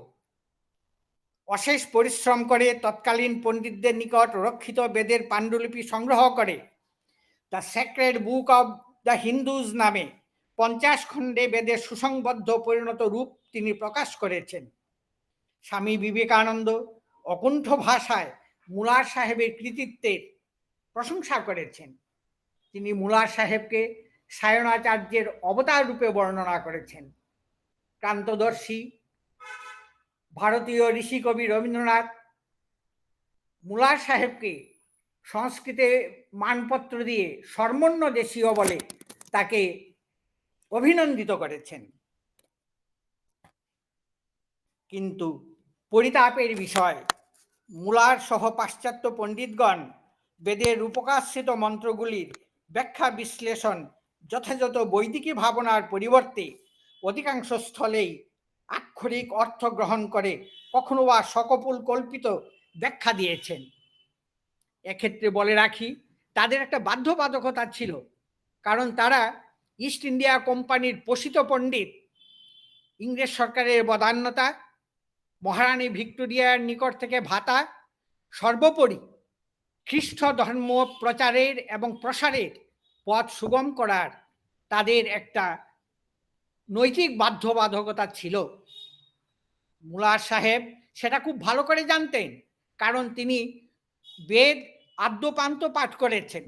অশেষ পরিশ্রম করে তৎকালীন পণ্ডিতদের নিকট রক্ষিত বেদের পাণ্ডুলিপি সংগ্রহ করে the sacred book of the Hindus নামে 50 খণ্ডে বেদের সুসংবদ্ধ পরিণত রূপ তিনি প্রকাশ করেছেন। স্বামী বিবেকানন্দ অকুণ্ঠ ভাষায় মুলার সাহেবের কৃতিত্বের প্রশংসা করেছেন। তিনি মুলার সাহেবকে সায়নাচার্যের অবতার রূপে বর্ণনা করেছেন। ক্রান্তদর্শী ভারতীয় ঋষিকবি রবীন্দ্রনাথ মুলার সাহেবকে সংস্কৃতে মানপত্র দিয়ে সর্বর্ণ দেশীয় বলে তাকে অভিনন্দিত করেছেন। কিন্তু পরিতাপের বিষয়, মুলার সহ পাশ্চাত্য পণ্ডিতগণ বেদের রূপকাশ্রিত মন্ত্রগুলির ব্যাখ্যা বিশ্লেষণ যথাযথ বৈদিকী ভাবনার পরিবর্তে অধিকাংশ স্থলেই আক্ষরিক অর্থ গ্রহণ করে কখনো বা সকপুল কল্পিত ব্যাখ্যা দিয়েছেন। এক্ষেত্রে বলে রাখি, তাদের একটা বাধ্যবাধকতা ছিল, কারণ তারা ইস্ট ইন্ডিয়া কোম্পানির পোষিত পণ্ডিত। ইংরেজ সরকারের বদান্যতা, মহারানী ভিক্টোরিয়ার নিকট থেকে ভাতা, সর্বোপরি খ্রিস্ট ধর্ম প্রচারের এবং প্রসারের পথ সুগম করার তাদের একটা নৈতিক বাধ্যবাধকতা ছিল। মুলার সাহেব সেটা খুব ভালো করে জানতেন, কারণ তিনি বেদ আদ্যপান্ত পাঠ করেছেন।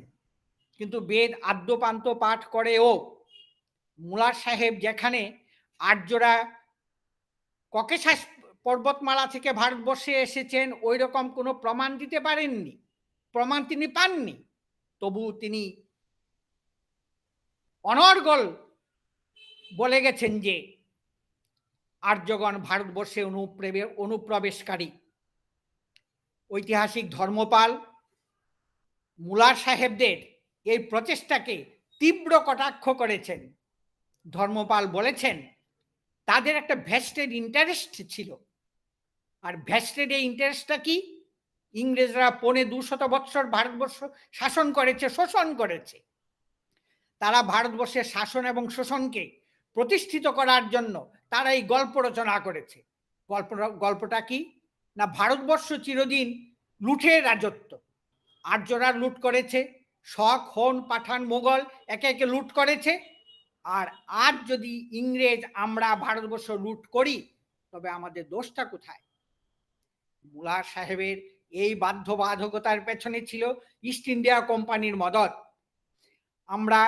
কিন্তু বেদ আদ্যপান্ত পাঠ করেও মুলার সাহেব যেখানে আর্যরা ককেশাস পর্বতমালা থেকে ভারতবর্ষে এসেছেন ওই রকম কোনো প্রমাণ দিতে পারেননি, প্রমাণ তিনি পাননি, তবু তিনি অনর্গল বলে গেছেন যে আর্যগণ ভারতবর্ষে অনুপ্রবেশকারী। ঐতিহাসিক ধর্মপাল মুলার সাহেবদের এই প্রচেষ্টাকে তীব্র কটাক্ষ করেছেন। ধর্মপাল বলেছেন তাদের একটা ভেস্টেড ইন্টারেস্ট ছিল, আর ভেস্টেড এই ইন্টারেস্টটা কি? ইংরেজরা 250 বৎসর ভারতবর্ষ শাসন করেছে, শোষণ করেছে। তারা ভারতবর্ষের শাসন এবং শোষণকে প্রতিষ্ঠিত করার জন্য তারা এই গল্প রচনা করেছে। গল্পটা কি না, ভারতবর্ষ চিরদিন লুঠের রাজত্ব। আর্যরা লুট করেছে, শক, হোন, পাঠান, মোগল একে একে লুট করেছে। আর আজ যদি ইংরেজ আমরা ভারতবর্ষ লুট করি, তবে আমাদের দোষটা কোথায়? মুলার সাহেবের এই বাধ্যবাধকতার পেছনে ছিল ইস্ট ইন্ডিয়া কোম্পানির মদত। আমরা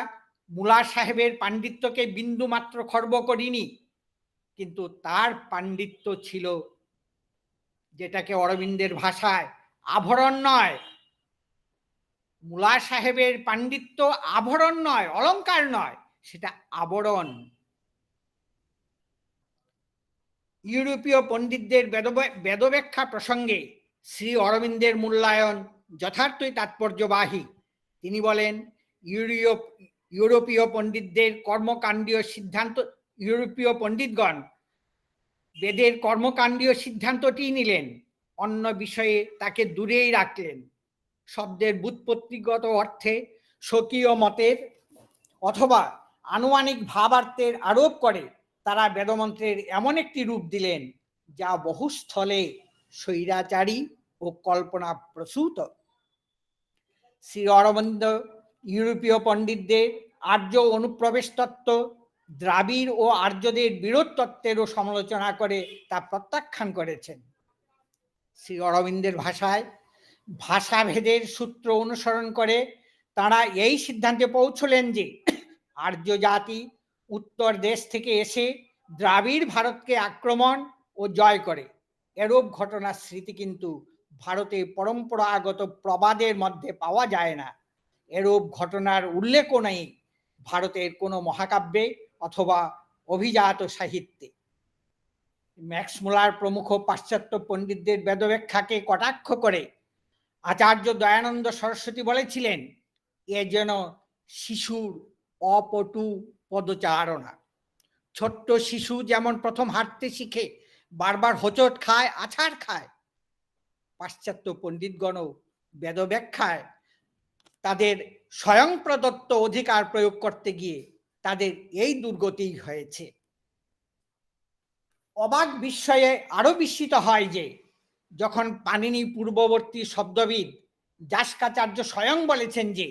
মুলার সাহেবের পাণ্ডিত্যকে বিন্দু মাত্র খর্ব করিনি, কিন্তু তার পাণ্ডিত্য ছিল যেটাকে অরবিন্দের ভাষায় আভরণ নয়। মুলার সাহেবের পাণ্ডিত্য আভরণ নয়, অলংকার নয়, সেটা আবরণ। ইউরোপীয় পণ্ডিতদের বেদব্যাখ্যা প্রসঙ্গে শ্রী অরবিন্দের মূল্যায়ন যথার্থই তাৎপর্যবাহী। তিনি বলেন, ইউরোপীয় পণ্ডিতদের কর্মকাণ্ডীয় সিদ্ধান্ত, ইউরোপীয় পণ্ডিতগণ বেদের কর্মকাণ্ডীয় সিদ্ধান্তটি নিলেন, অন্য বিষয়ে তাকে দূরেই রাখলেন। শব্দের ব্যুৎপত্তিগত অর্থে স্বকীয় মতের অথবা আনুমানিক ভাবার্থের আরোপ করে তারা বেদমন্ত্রের এমন একটি রূপ দিলেন যা বহুস্থলে স্বৈরাচারী ও কল্পনা প্রসূত। শ্রী অরবিন্দ ইউরোপীয় পণ্ডিতদের আর্য অনুপ্রবেশ তত্ত্ব, দ্রাবিড় ও আর্যদের বিরোধ তত্ত্বেরও সমালোচনা করে তা প্রত্যাখ্যান করেছেন। শ্রী অরবিন্দের ভাষায় ভাষাভেদের সূত্র অনুসরণ করে তারা এই সিদ্ধান্তে পৌঁছলেন যে আর্য জাতি উত্তর দেশ থেকে এসে দ্রাবিড় ভারতকে আক্রমণ ও জয় করে। এরূপ ঘটনার স্মৃতি কিন্তু ভারতে পরম্পরাগত প্রবাদের মধ্যে পাওয়া যায় না। এরূপ ঘটনার উল্লেখও নেই ভারতের কোনো মহাকাব্যে অথবা অভিজাত সাহিত্যে। ম্যাক্সমূলার প্রমুখ পাশ্চাত্য পণ্ডিতদের বেদব্যাখ্যাকে কটাক্ষ করে আচার্য দয়ানন্দ সরস্বতী বলেছিলেন, এ যেন শিশুর অপটু পদচারণা। ছোট্ট শিশু যেমন প্রথম হাঁটতে শিখে, বারবার হোঁচট খায়, আছাড় খায়, পাশ্চাত্য পণ্ডিতগণও বেদ ব্যাখ্যায় তাদের স্বয়ং প্রদত্ত অধিকার প্রয়োগ করতে গিয়ে তাদের এই দুর্গতি হয়েছে। অবাক বিস্ময়ে আরো বিস্মিত হয় যে যখন পাণিনি পূর্ববর্তী শব্দবিদ যাস্কাচার্য স্বয়ং বলেছেন যে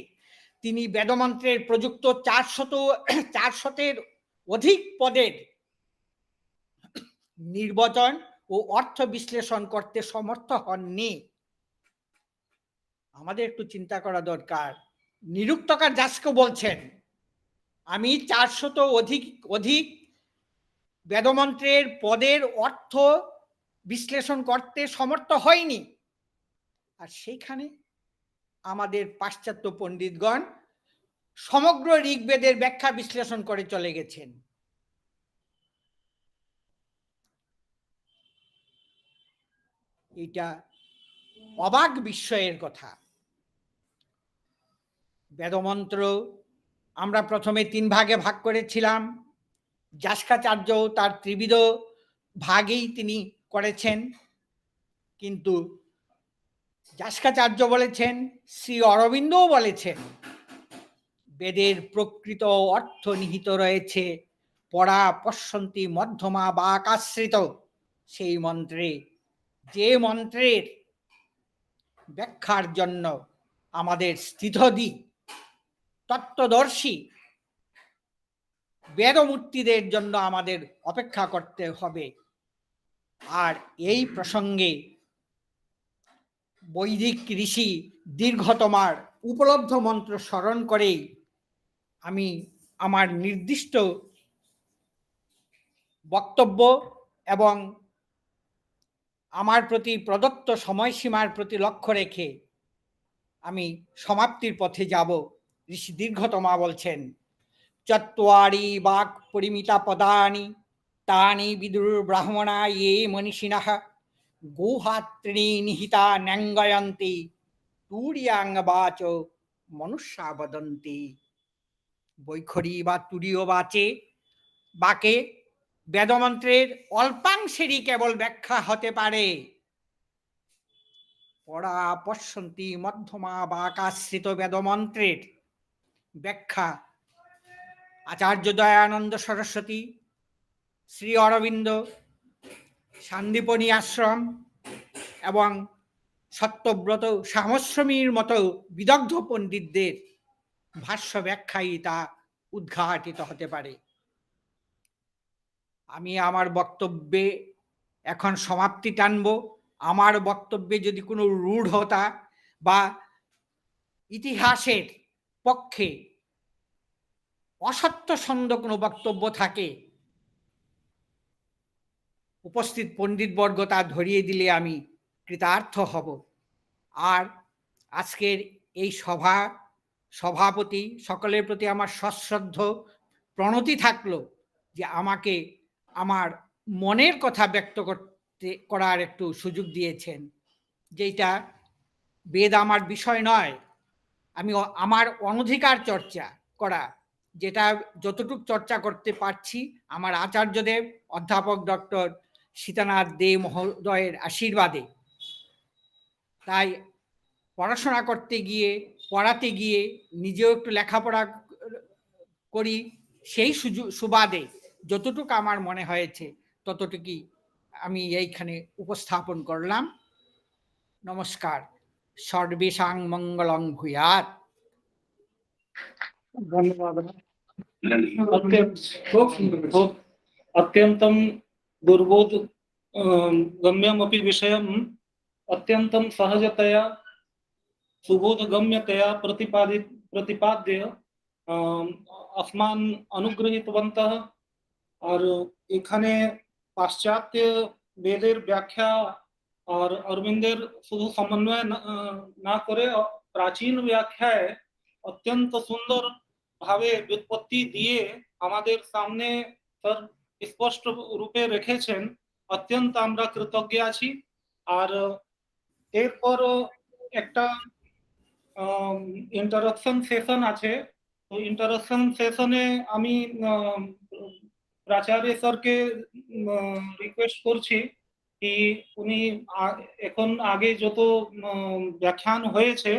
তিনি বেদমন্ত্রের প্রযুক্ত 400-এর অধিক পদের নির্বচন ও অর্থ বিশ্লেষণ করতে সমর্থ হননি। আমাদের একটু চিন্তা করা দরকার। নিরুক্তকার যাস্ক বলছেন আমি 400 অধিক বেদমন্ত্রের পদের অর্থ বিশ্লেষণ করতে সমর্থ হয়নি, আর সেইখানে আমাদের পাশ্চাত্য পণ্ডিতগণ সমগ্র ঋগ্বেদের ব্যাখ্যা বিশ্লেষণ করে চলে গেছেন। এটা অবাক বিস্ময়ের কথা। বেদমন্ত্র আমরা প্রথমে 3 ভাগে ভাগ করেছিলাম। যাস্কাচার্য তার ত্রিবিধ ভাগেই তিনি করেছেন, কিন্তু যাস্কাচার্য বলেছেন, শ্রী অরবিন্দও বলেছেন, বেদের প্রকৃত অর্থ নিহিত রয়েছে পরা পশ্যন্তি মধ্যমা বাকাশ্রিত সেই মন্ত্রে, যে মন্ত্রের ব্যাখ্যার জন্য আমাদের স্থিতধী তত্ত্বদর্শী বেদমূর্তিদের জন্য আমাদের অপেক্ষা করতে হবে। আর এই প্রসঙ্গে বৈদিক ঋষি দীর্ঘতমার উপলব্ধ মন্ত্র স্মরণ করেই আমি আমার নির্দিষ্ট বক্তব্য এবং আমার প্রতি প্রদত্ত সময়সীমার প্রতি লক্ষ্য রেখে আমি সমাপ্তির পথে যাব। ঋষি দীর্ঘতমা বলছেন, চত্বারি বাক পরিমিতা পদানি তানি বিদুর ব্রাহ্মণা ইয়ে মনীষিণঃ গুহাত্রিণী নিহিতা ন্যাঙ্গয়ন্তি তুরিয়াঙ্গ বাচ মনুষ্যা বদন্তি। বৈখরি বা তুরীয় বাকে বেদমন্ত্রের অল্পাংশেরই কেবল ব্যাখ্যা হতে পারে। পড়া পশ্যন্তি মধ্যমা বাকাশ্রিত বেদমন্ত্রের ব্যাখ্যা আচার্য দয়ানন্দ সরস্বতী, শ্রী অরবিন্দ, সান্দীপনী আশ্রম এবং সত্যব্রত সামশ্রমীর মতো বিদগ্ধ পণ্ডিতদের ভাষ্য ব্যাখ্যাই তা উদ্ঘাটিত হতে পারে। আমি আমার বক্তব্যে এখন সমাপ্তি টানব। আমার বক্তব্যে যদি কোনো রূঢ়তা বা ইতিহাসের পক্ষে অসত্যসন্ধ কোনো বক্তব্য থাকে, উপস্থিত পণ্ডিতবর্গ তা ধরিয়ে দিলে আমি কৃতার্থ হব। আর আজকের এই সভাপতি সকলের প্রতি আমার সশ্রদ্ধ প্রণতি থাকলো যে আমাকে আমার মনের কথা ব্যক্ত করার একটু সুযোগ দিয়েছেন, যেটা বেদ আমার বিষয় নয়, আমি আমার অনধিকার চর্চা করা, যেটা যতটুক চর্চা করতে পারছি আমার আচার্যদেব অধ্যাপক ডক্টর সীতানাথ দে মহোদয়ের আশীর্বাদে। তাই পড়াশোনা করতে গিয়ে, পড়াতে গিয়ে নিজেও একটু লেখাপড়া করি, সেই সুবাদে যতটুকু আমার মনে হয়েছে ততটুকুই আমি এইখানে উপস্থাপন করলাম। নমস্কার। সর্বেষাং মঙ্গলং ভূয়াৎ। धन्यवाद। अत्यंतं दुर्बोध गम्यमपि विषयम् अत्यंतं सहजतया सुबोधगम्यतया प्रतिपाद्य अस्मान् अनुगृहीतवन्तः। और এখানে পাশ্চাত্য বেদের ব্যাখ্যা আর অরবিন্দের শুধু সমন্বয় না করে প্রাচীন ব্যাখ্যায় অত্যন্ত সুন্দর ভাবে व्युत्पत्ति দিয়ে আমাদের সামনে স্পষ্ট রূপে রেখেছেন। অত্যন্ত আমরা কৃতজ্ঞ আছি। আর এরপর একটা ইন্টারাকশন সেশন আছে, তো ইন্টারাকশন সেশনে আমি প্রাচার্য স্যারকে রিকোয়েস্ট করছি কি উনি এখন আগে যত ব্যাখ্যান হয়েছে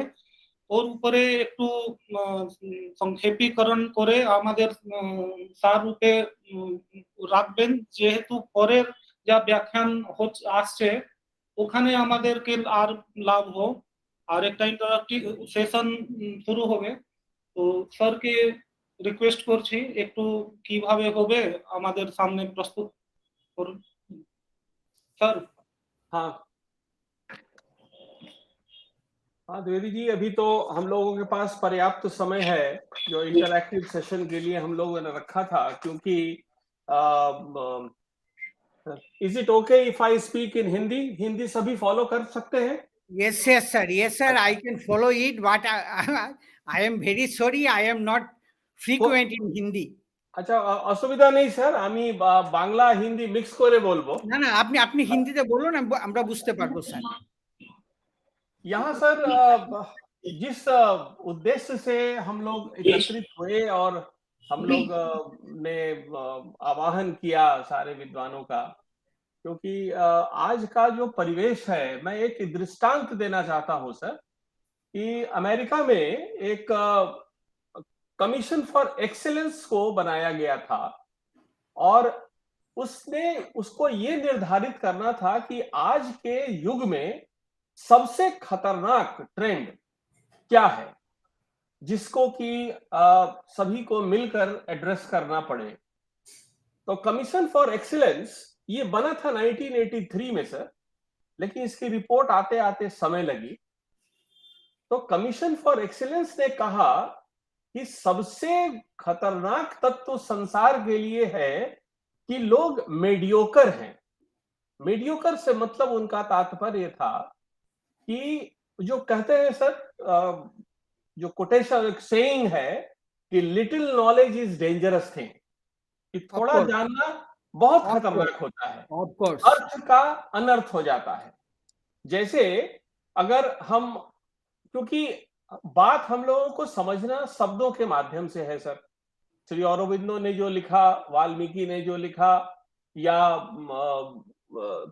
ওর উপরে একটু সংক্ষেপীকরণ করে আমাদের সার রূপে রাখবেন, যেহেতু পরের যা ব্যাখ্যান আসছে ওখানে আমাদেরকে আর লাভ হোক। আর একটা ইন্টারাক্টিভ সেশন শুরু হবে, তো স্যারকে রিকোয়েস্ট করছি একটু কিভাবে হবে আমাদের সামনে প্রস্তুত করুন স্যার। हाँ हाँ द्विवेदी जी, अभी तो हम लोगों के पास पर्याप्त समय है जो इंटरैक्टिव सेशन के लिए हम लोगों ने रखा था, क्योंकि is it okay if I speak in Hindi? Hindi सभी फॉलो कर सकते हैं? Yes, sir. Yes, sir. I can follow it, but I am very sorry. I am not frequent in Hindi. আচ্ছা, অসুবিধা নেই স্যার, আমি বাংলা হিন্দি মিক্স করে বলবো। না না, আপনি হিন্দিতে বলুন, আমরা বুঝতে পারবো স্যার। यहाँ सर जिस उद्देश्य से हम लोग एकत्रित हुए और हम लोग ने आवाहन किया सारे विद्वानों का, क्योंकि आज का जो परिवेश है, मैं एक दृष्टांत देना चाहता हूं सर कि अमेरिका में एक कमीशन फॉर एक्सीलेंस को बनाया गया था और उसको ये निर्धारित करना था कि आज के युग में सबसे खतरनाक ट्रेंड क्या है जिसको कि सभी को मिलकर एड्रेस करना पड़े। तो कमीशन फॉर एक्सीलेंस ये बना था 1983 में सर, लेकिन इसकी रिपोर्ट आते आते समय लगी। तो कमीशन फॉर एक्सीलेंस ने कहा कि सबसे खतरनाक तत्व संसार के लिए है कि लोग मीडियोकर हैं। मीडियोकर से मतलब उनका तात्पर्य था कि जो कहते हैं सर, जो कोटेशन एक सेइंग है कि little knowledge is dangerous thing, कि थोड़ा जानना बहुत खतरनाक होता है, अर्थ का अनर्थ हो जाता है। जैसे अगर हम, क्योंकि बात हम लोगों को समझना शब्दों के माध्यम से है सर। श्री औरोबिंदो ने जो लिखा, वाल्मीकि ने जो लिखा, या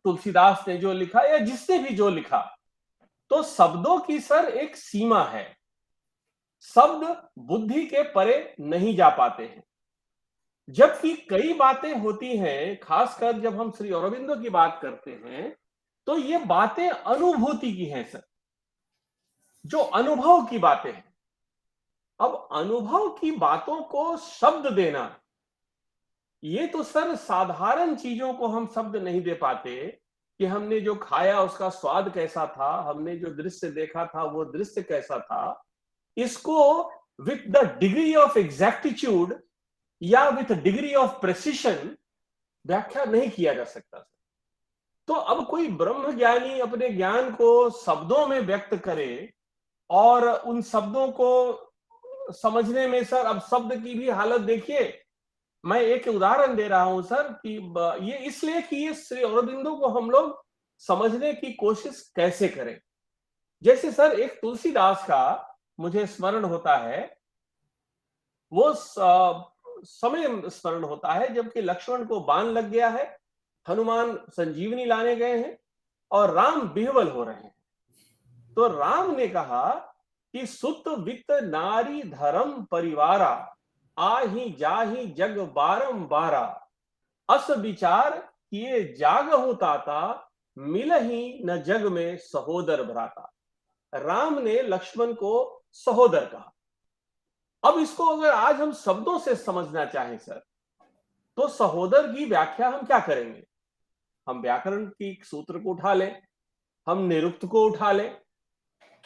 तुलसीदास ने जो लिखा, या जिसने भी जो लिखा, तो शब्दों की सर एक सीमा है। शब्द बुद्धि के परे नहीं जा पाते हैं, जबकि कई बातें होती हैं, खासकर जब हम श्री औरोबिंदो की बात करते हैं तो ये बातें अनुभूति की हैं सर, जो अनुभव की बातें हैं। अब अनुभव की बातों को शब्द देना, ये तो सर साधारण चीजों को हम शब्द नहीं दे पाते कि हमने जो खाया उसका स्वाद कैसा था, हमने जो दृश्य देखा था वो दृश्य कैसा था, इसको विथ द डिग्री ऑफ एग्जैक्टिट्यूड या विथ डिग्री ऑफ प्रेसिशन व्याख्या नहीं किया जा सकता। तो अब कोई ब्रह्म ज्ञानी अपने ज्ञान को शब्दों में व्यक्त करे और उन शब्दों को समझने में सर, अब शब्द की भी हालत देखिए। मैं एक उदाहरण दे रहा हूं सर कि ये इसलिए कि ये श्री औरोबिंदो को हम लोग समझने की कोशिश कैसे करें। जैसे सर एक तुलसीदास का मुझे स्मरण होता है, वो समय स्मरण होता है जबकि लक्ष्मण को बाण लग गया है, हनुमान संजीवनी लाने गए हैं और राम बिहवल हो रहे हैं। तो राम ने कहा कि सुत वित्त नारी धर्म परिवारा, आही जाही जग बारंबारा, अस विचार किए जाग होता था, मिलही न जग में सहोदर भ्राता। राम ने लक्ष्मण को सहोदर कहा। अब इसको अगर आज हम शब्दों से समझना चाहें सर, तो सहोदर की व्याख्या हम क्या करेंगे? हम व्याकरण की सूत्र को उठा लें, हम निरुक्त को उठा लें,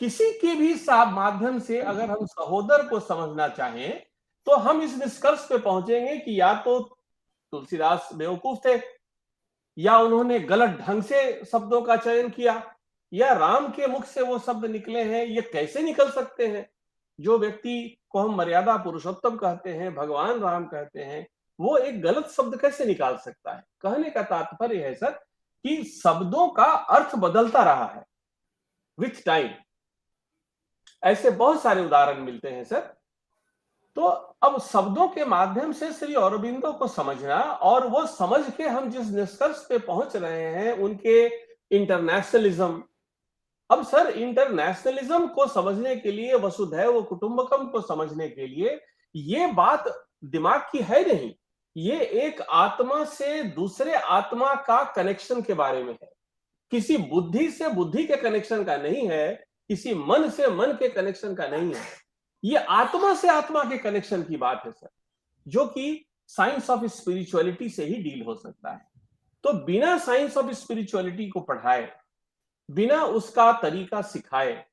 किसी के भी माध्यम से अगर हम सहोदर को समझना चाहें तो हम इस निष्कर्ष पे पहुंचेंगे कि या तो तुलसीदास बेवकूफ थे, या उन्होंने गलत ढंग से शब्दों का चयन किया, या राम के मुख से वो शब्द निकले हैं। ये कैसे निकल सकते हैं? जो व्यक्ति को हम मर्यादा पुरुषोत्तम कहते हैं, भगवान राम कहते हैं, वो एक गलत शब्द कैसे निकाल सकता है? कहने का तात्पर्य है सर कि शब्दों का अर्थ बदलता रहा है विथ टाइम। ऐसे बहुत सारे उदाहरण मिलते हैं सर। तो अब शब्दों के माध्यम से श्री औरोबिंदो को समझना, और वो समझ के हम जिस निष्कर्ष पे पहुंच रहे हैं उनके इंटरनेशनलिज्म, अब सर इंटरनेशनलिज्म को समझने के लिए, वसुधैव कुटुंबकम को समझने के लिए ये बात दिमाग की है नहीं, ये एक आत्मा से दूसरे आत्मा का कनेक्शन के बारे में है, किसी बुद्धि से बुद्धि के कनेक्शन का नहीं है, किसी मन से मन के कनेक्शन का नहीं है, ये आत्मा से आत्मा के कनेक्शन की बात है सर, जो कि साइंस ऑफ स्पिरिचुअलिटी से ही डील हो सकता है। तो बिना साइंस ऑफ स्पिरिचुअलिटी को पढ़ाए, बिना उसका तरीका सिखाए,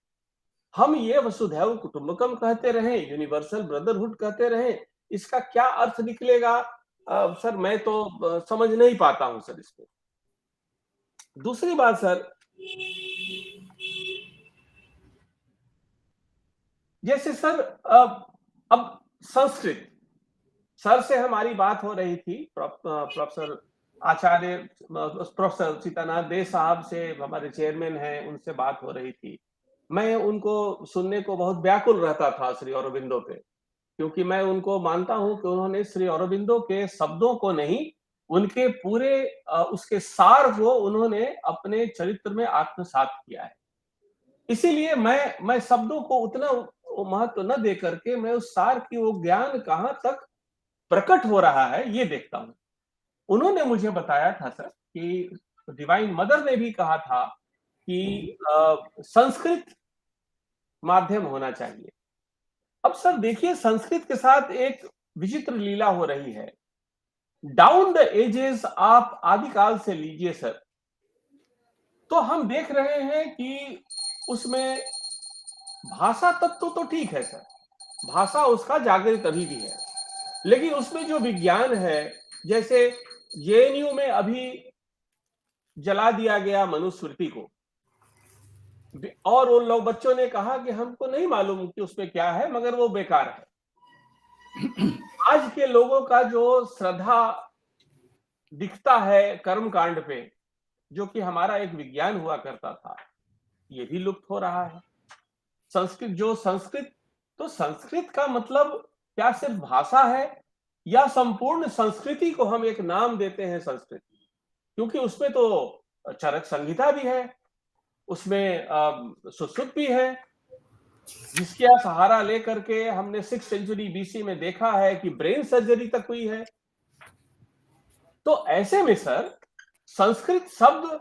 हम ये वसुधैव कुटुंबकम कहते रहें, यूनिवर्सल ब्रदरहुड कहते रहें, इसका क्या अर्थ निकलेगा सर, मैं तो समझ नहीं पाता हूं सर इसको। दूसरी बात सर, जैसे सर अब संस्कृत, सर से हमारी बात हो रही थी, प्रोफेसर आचार्य प्रोफेसर सितानाथ दे साहब से, हमारे चेयरमैन हैं, उनसे बात हो रही थी। मैं उनको सुनने को बहुत व्याकुल रहता था श्री औरोबिंदो पे, क्योंकि मैं उनको मानता हूं कि उन्होंने श्री औरोबिंदो के शब्दों को नहीं, उनके पूरे उसके सार को उन्होंने अपने चरित्र में आत्मसात किया है। इसीलिए मैं शब्दों को उतना महत्व न दे करके मैं उस सार की वो ज्ञान कहां तक प्रकट हो रहा है ये देखता हूं। उन्होंने मुझे बताया था सर कि डिवाइन मदर ने भी कहा था कि संस्कृत माध्यम होना चाहिए। अब सर देखिए, संस्कृत के साथ एक विचित्र लीला हो रही है। डाउन द एजेस आप आदिकाल से लीजिए सर, तो हम देख रहे हैं कि उसमें भाषा तत्व तो ठीक है सर, भाषा उसका जागृत अभी भी है, लेकिन उसमें जो विज्ञान है, जैसे जेएनयू में अभी जला दिया गया मनुस्मृति को, और उन लोग बच्चों ने कहा कि हमको नहीं मालूम कि उसमें क्या है, मगर वो बेकार है। आज के लोगों का जो श्रद्धा दिखता है कर्म कांड पे, जो कि हमारा एक विज्ञान हुआ करता था, ये भी लुप्त हो रहा है। संस्कृत, तो संस्कृत का मतलब क्या सिर्फ भाषा है, या संपूर्ण संस्कृति को हम एक नाम देते हैं संस्कृत? क्योंकि उसमें तो चरक संहिता भी है, उसमें सुश्रुत भी है, जिसका सहारा लेकर के हमने 6th सेंचुरी बीसी में देखा है कि ब्रेन सर्जरी तक हुई है। तो ऐसे में सर संस्कृत शब्द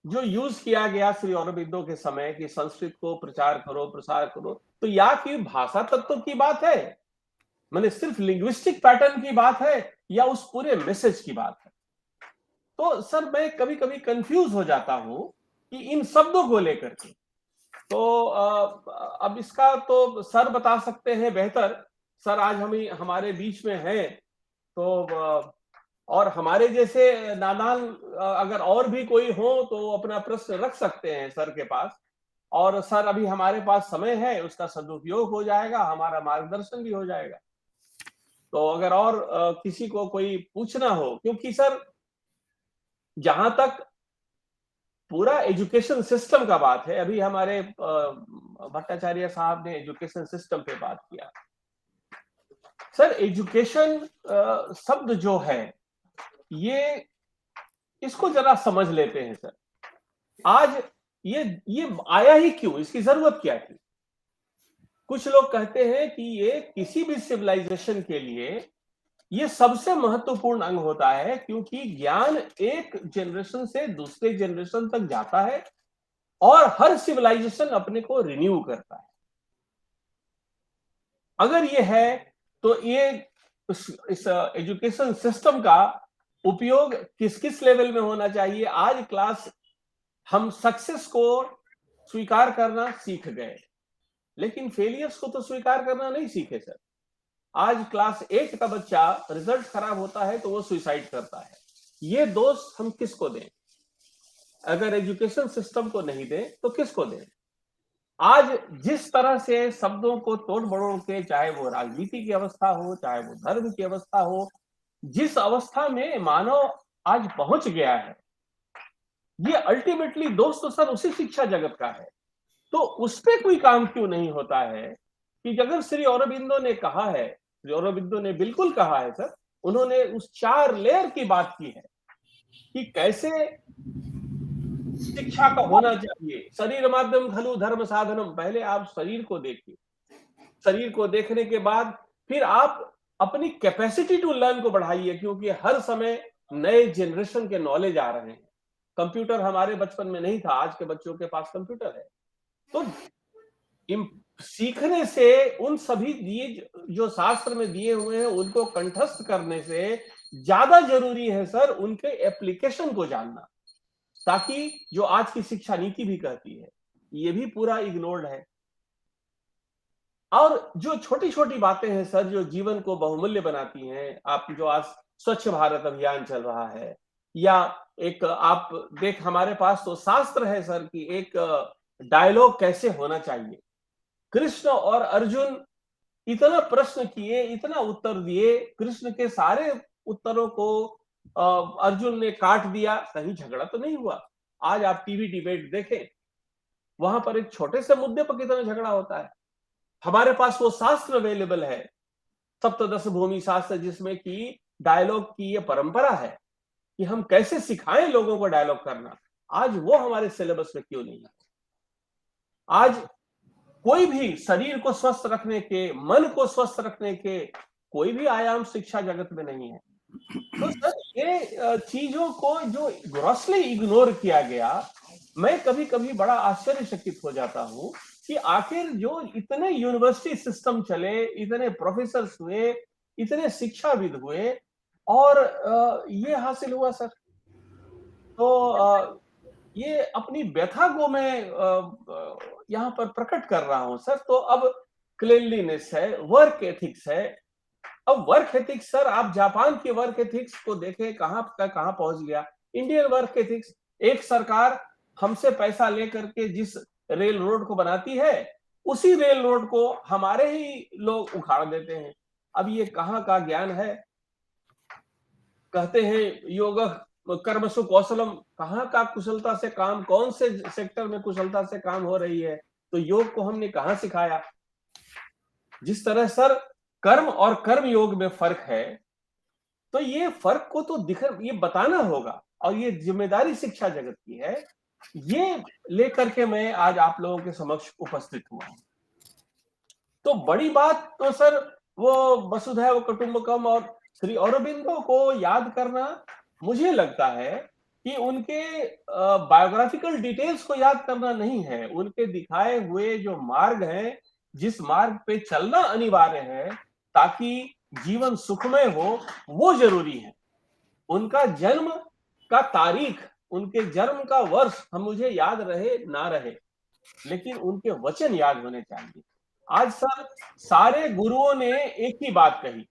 जो यूज किया गया श्री औरोबिंदो के समय कि संस्कृत को प्रचार करो, प्रसार करो, तो या कि भाषा तत्व की बात है, माने सिर्फ लिंग्विस्टिक पैटर्न की बात है, या उस पूरे मैसेज की बात है? तो सर मैं कभी कभी कंफ्यूज हो जाता हूं कि इन शब्दों को लेकर के। तो अब इसका तो सर बता सकते हैं बेहतर। सर आज हम हमारे बीच में हैं, तो और हमारे जैसे नादान अगर और भी कोई हो तो अपना प्रश्न रख सकते हैं सर के पास, और सर अभी हमारे पास समय है, उसका सदुपयोग हो जाएगा, हमारा मार्गदर्शन भी हो जाएगा। तो अगर और किसी को कोई पूछना हो, क्योंकि सर जहां तक पूरा एजुकेशन सिस्टम का बात है, अभी हमारे भट्टाचार्य साहब ने एजुकेशन सिस्टम पे बात किया। सर एजुकेशन शब्द जो है, ये इसको जरा समझ लेते हैं सर। आज ये आया ही क्यों, इसकी जरूरत क्या थी? कुछ लोग कहते हैं कि ये किसी भी सिविलाइजेशन के लिए ये सबसे महत्वपूर्ण अंग होता है, क्योंकि ज्ञान एक जनरेशन से दूसरे जनरेशन तक जाता है और हर सिविलाइजेशन अपने को रिन्यू करता है। अगर ये है तो ये इस एजुकेशन सिस्टम का उपयोग किस किस लेवल में होना चाहिए? आज क्लास हम सक्सेस को स्वीकार करना सीख गए, लेकिन फेलियर्स को तो स्वीकार करना नहीं सीखे सर। आज क्लास 8 का बच्चा रिजल्ट खराब होता है तो वो सुसाइड करता है। ये दोष हम किसको दें? अगर एजुकेशन सिस्टम को नहीं दें तो किसको दें? आज जिस तरह से शब्दों को तोड़ मरोड़ के, चाहे वो राजनीति की अवस्था हो, चाहे वो धर्म की अवस्था हो, जिस अवस्था में मानव आज पहुंच गया है, ये अल्टीमेटली दोष तो सर उसी शिक्षा जगत का है। तो उस पर कोई काम क्यों नहीं होता है कि अगर श्री औरोबिंदो ने कहा है श्री अरबिंदो ने बिल्कुल कहा है सर, उन्होंने उस 4 लेयर की बात की है कि कैसे शिक्षा का होना चाहिए। शरीर माध्यम खलु धर्म साधनम, पहले आप शरीर को देखिए, शरीर को देखने के बाद फिर आप अपनी कैपेसिटी टू लर्न को बढ़ाइए, क्योंकि हर समय नए जनरेशन के नॉलेज आ रहे हैं। कंप्यूटर हमारे बचपन में नहीं था, आज के बच्चों के पास कंप्यूटर है। तो सीखने से उन सभी दिए जो शास्त्र में दिए हुए हैं उनको कंठस्थ करने से ज्यादा जरूरी है सर उनके एप्लीकेशन को जानना, ताकि जो आज की शिक्षा नीति भी कहती है ये भी पूरा इग्नोर्ड है। और जो छोटी छोटी बातें हैं सर जो जीवन को बहुमूल्य बनाती हैं, आप जो आज स्वच्छ भारत अभियान चल रहा है, या एक आप देख हमारे पास तो शास्त्र है सर कि एक डायलॉग कैसे होना चाहिए। कृष्ण और अर्जुन इतना प्रश्न किए, इतना उत्तर दिए, कृष्ण के सारे उत्तरों को अर्जुन ने काट दिया, कहीं झगड़ा तो नहीं हुआ। आज आप टीवी डिबेट देखें, वहां पर एक छोटे से मुद्दे पर कितना झगड़ा होता है। हमारे पास वो शास्त्र अवेलेबल है, सप्तदश भूमि शास्त्र, जिसमें कि डायलॉग की ये परंपरा है कि हम कैसे सिखाएं लोगों को डायलॉग करना। आज वो हमारे सिलेबस में क्यों नहीं है? आज कोई भी शरीर को स्वस्थ रखने के, मन को स्वस्थ रखने के कोई भी आयाम शिक्षा जगत में नहीं है। तो सर ये चीजों को जो ग्रॉसली इग्नोर किया गया, मैं कभी कभी बड़ा आश्चर्यचकित हो जाता हूं कि आखिर जो इतने यूनिवर्सिटी सिस्टम चले, इतने प्रोफेसर हुए, इतने शिक्षाविद हुए, और ये हासिल हुआ सर। तो ये अपनी व्यथा को मैं यहाँ पर प्रकट कर रहा हूं सर। तो अब क्लीनलीनेस है, वर्क एथिक्स है। अब वर्क एथिक्स सर, आप जापान के वर्क एथिक्स को देखें, कहां का कहां पहुंच गया। इंडियन वर्क एथिक्स, एक सरकार हमसे पैसा लेकर के जिस रेल रोड को बनाती है, उसी रेल रोड को हमारे ही लोग उखाड़ देते हैं। अब ये कहां का ज्ञान है? कहते हैं योग कर्मसु कौशलम, कहां का कुशलता से काम, कौन से सेक्टर में कुशलता से काम हो रही है? तो योग को हमने कहां सिखाया? जिस तरह सर कर्म और कर्म योग में फर्क है, तो ये फर्क को तो ये बताना होगा, और ये जिम्मेदारी शिक्षा जगत की है। ये लेकर के मैं आज आप लोगों के समक्ष उपस्थित हुआ हूं। तो बड़ी बात तो सर वो वसुधैव कुटुंबकम और श्री अरबिंदो को याद करना, मुझे लगता है कि उनके बायोग्राफिकल डिटेल्स को याद करना नहीं है, उनके दिखाए हुए जो मार्ग हैं, जिस मार्ग पे चलना अनिवार्य है ताकि जीवन सुखमय हो, वो जरूरी है। उनका जन्म का तारीख, उनके जन्म का वर्ष हम मुझे याद रहे ना रहे, लेकिन उनके वचन याद होने चाहिए। आज सर सारे गुरुओं ने एक ही बात कही,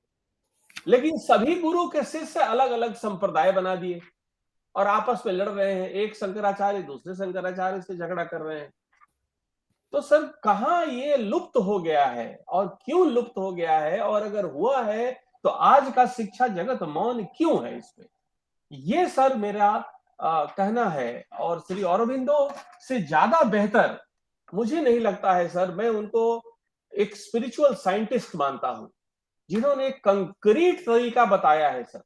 लेकिन सभी गुरु के शिष्य अलग अलग संप्रदाय बना दिए और आपस में लड़ रहे हैं। एक शंकराचार्य दूसरे शंकराचार्य से झगड़ा कर रहे हैं। तो सर कहां ये लुप्त हो गया है, और क्यों लुप्त हो गया है, और अगर हुआ है तो आज का शिक्षा जगत मौन क्यों है इस पे? ये सर मेरा कहना है। और श्री अरबिंदो से ज्यादा बेहतर मुझे नहीं लगता है सर। मैं उनको एक स्पिरिचुअल साइंटिस्ट मानता हूं, जिन्होंने एक कंक्रीट तरीका बताया है सर।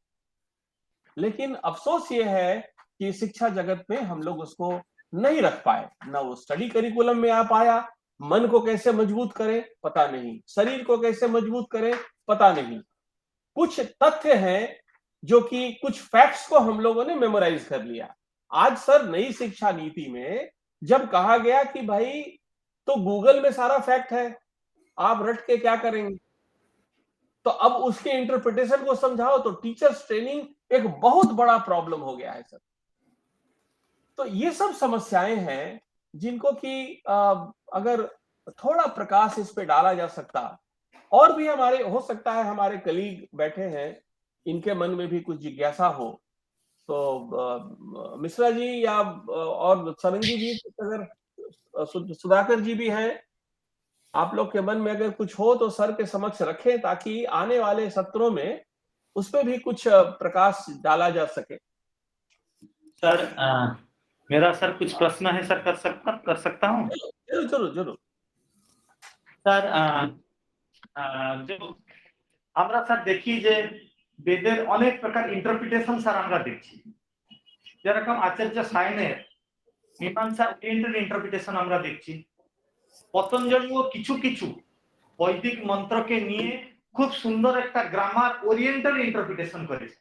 लेकिन अफसोस ये है कि शिक्षा जगत में हम लोग उसको नहीं रख पाए, ना वो स्टडी करिकुलम में आ पाया। मन को कैसे मजबूत करें पता नहीं, शरीर को कैसे मजबूत करें पता नहीं। कुछ तथ्य हैं जो कि कुछ फैक्ट्स को हम लोगों ने मेमोराइज कर लिया। आज सर नई शिक्षा नीति में जब कहा गया कि भाई तो गूगल में सारा फैक्ट है, आप रट के क्या करेंगे, तो अब उसके इंटरप्रिटेशन को समझाओ, तो टीचर्स ट्रेनिंग एक बहुत बड़ा प्रॉब्लम हो गया है सर। तो ये सब समस्याएं हैं जिनको कि अगर थोड़ा प्रकाश इस पे डाला जा सकता, और भी हमारे हो सकता है हमारे कलीग बैठे हैं, इनके मन में भी कुछ जिज्ञासा हो, तो मिश्रा जी या और सरंगी जी, अगर सुधाकर जी भी हैं, आप लोग के मन में अगर कुछ हो तो सर के समक्ष रखें, ताकि आने वाले सत्रों में उस पर भी कुछ प्रकाश डाला जा सके। सर मेरा सर कुछ प्रश्न है सर, कर सकता हूँ? जरूर जरूर जरूर। सर जो আমরা স্যার দেখি যে বেদের অনেক প্রকার ইন্টারপ্রিটেশন স্যার আমরা দেখছি, যেরকম আচার্য সায়নের মীমাংসা ওরিয়েন্টাল ইন্টারপ্রিটেশন আমরা দেখছি, পতঞ্জলিও কিছু কিছু বৈদিক মন্ত্রকে নিয়ে খুব সুন্দর একটা গ্রামার ওরিয়েন্টাল ইন্টারপ্রিটেশন করেছে।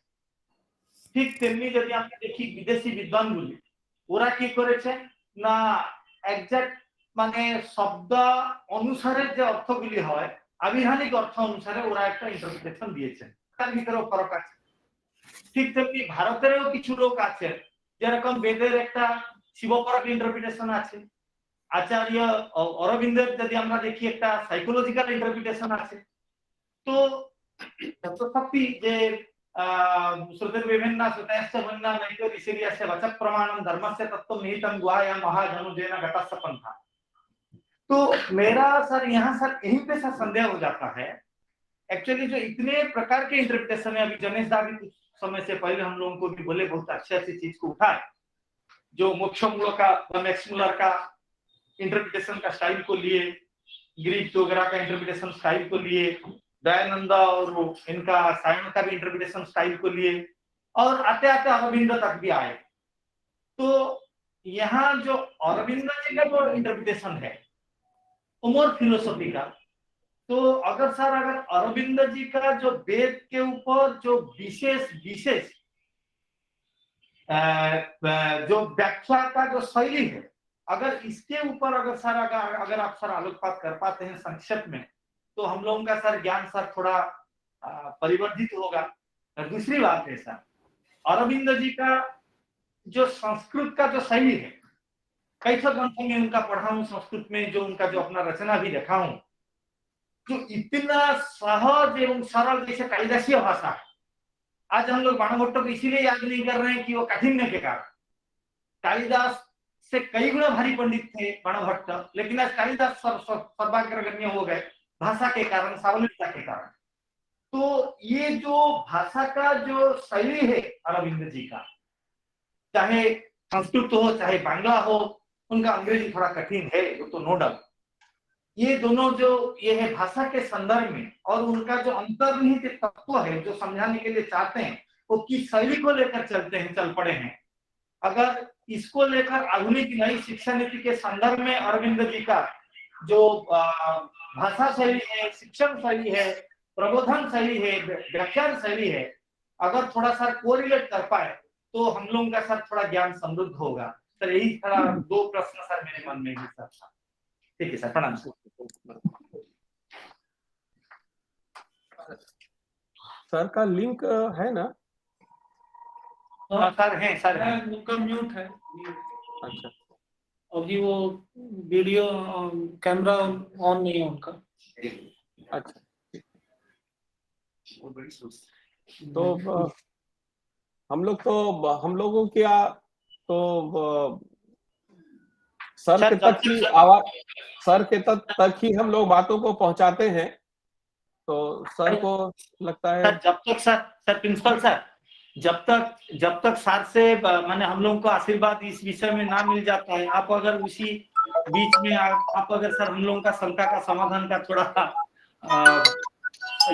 ঠিক তেমনি যদি আমরা দেখি বিদেশি বিদ্বানগুলি, ওরা কি করেছে না একজ্যাক্ট মানে শব্দ অনুসারে যে অর্থগুলি হয় আবিধানিক অর্থ অনুসারে ওরা একটা ইন্টারপ্রিটেশন দিয়েছে, তার ভিতরেও ফরক আছে। ঠিক তেমনি ভারতেরও কিছু লোক আছে, যেরকম বেদের একটা শিবপরক ইন্টারপ্রিটেশন আছে, আচার্য অরবিন্দের যদি আমরা দেখি একটা সাইকোলজিক্যাল ইন্টারপ্রিটেশন আছে। তো সত্যি যে শ্রুতির্বিভিন্না সুতয়শ্চ ভিন্না নৈতো ঋষির্যস্য বচঃ প্রমাণম ধর্মস্য তত্ত্বম নিহিতম গুহায়াম महाजनुजेन घटस्थ पंथा। तो मेरा सर यहाँ सर यहीं पे सर संदेह हो जाता है एक्चुअली जो इतने प्रकार के इंटरप्रिटेशन है। अभी जनेश दा भी कुछ समय से पहले हम लोगों को भी बोले बहुत अच्छी अच्छी चीज को उठाए, जो मोक्षमूलक का मैक्स मुलर का इंटरप्रिटेशन का स्टाइल को लिए, ग्रीक वगैरह का इंटरप्रिटेशन स्टाइल को लिए, दयानंद और इनका सायन का भी इंटरप्रिटेशन स्टाइल को लिए, और आते आते अरविंद तक भी आए। तो यहाँ जो अरविंद जी का जो इंटरप्रिटेशन है उमर फिलोसफी का, तो अगर सर अगर अरविंद जी का जो वेद के ऊपर जो विशेष विशेष जो व्याख्या का जो शैली है, अगर इसके ऊपर अगर सर अगर आप सर आलोकपात कर पाते हैं संक्षेप में, तो हम लोगों का सर ज्ञान सर थोड़ा परिवर्धित होगा। दूसरी बात है सर, अरविंद जी का जो संस्कृत का जो शैली है, कई सब ग्रंथों में उनका पढ़ा हूं संस्कृत में, जो उनका जो अपना रचना भी देखा हूं, जो इतना सहज एवं सरल जैसे कालिदासीय भाषा है। आज हम लोग बाणभट्ट को इसीलिए याद नहीं कर रहे हैं कि वो काठिन्य के कारण, कालिदास से कई गुना भारी पंडित थे बाणभट्ट, लेकिन आज कालिदास सर्वाग्रगण्य हो गए भाषा के कारण, सावलीलता के कारण। तो ये जो भाषा का जो शैली है अरविंद जी का, चाहे संस्कृत हो चाहे बांग्ला हो, उनका अंग्रेजी थोड़ा कठिन है वो तो नो डाउट, ये दोनों जो ये है भाषा के संदर्भ में, और उनका जो अंतर्निहित तत्व है जो समझाने के लिए चाहते हैं, वो किस शैली को लेकर चलते हैं, चल पड़े हैं। अगर इसको लेकर आधुनिक नई शिक्षा नीति के संदर्भ में अरविंद जी का जो भाषा शैली है, शिक्षण शैली है, प्रबोधन शैली है, व्याख्यान शैली है, अगर थोड़ा सा कोरिलेट कर पाए तो हम लोगों का सर थोड़ा ज्ञान समृद्ध होगा। सर यही थोड़ा दो प्रश्न सर मेरे मन में भी सर था। ठीक है सर, प्रणाम। सर का लिंक है ना? सर है सर है, उनका म्यूट है अच्छा, अभी, वो वीडियो कैमरा ऑन नहीं है उनका। अच्छा। तो हम लोगों क्या तो सर के तक ही आवाज, सर के तक ही हम लोग बातों को पहुंचाते हैं, तो सर को लगता है सर जब तक सर प्रिंसिपल सर जब तक सर से माने हम लोगों को आशीर्वाद इस विषय में ना मिल जाता है, आप अगर उसी बीच में आप अगर सर हम लोगों का शंका का समाधान का थोड़ा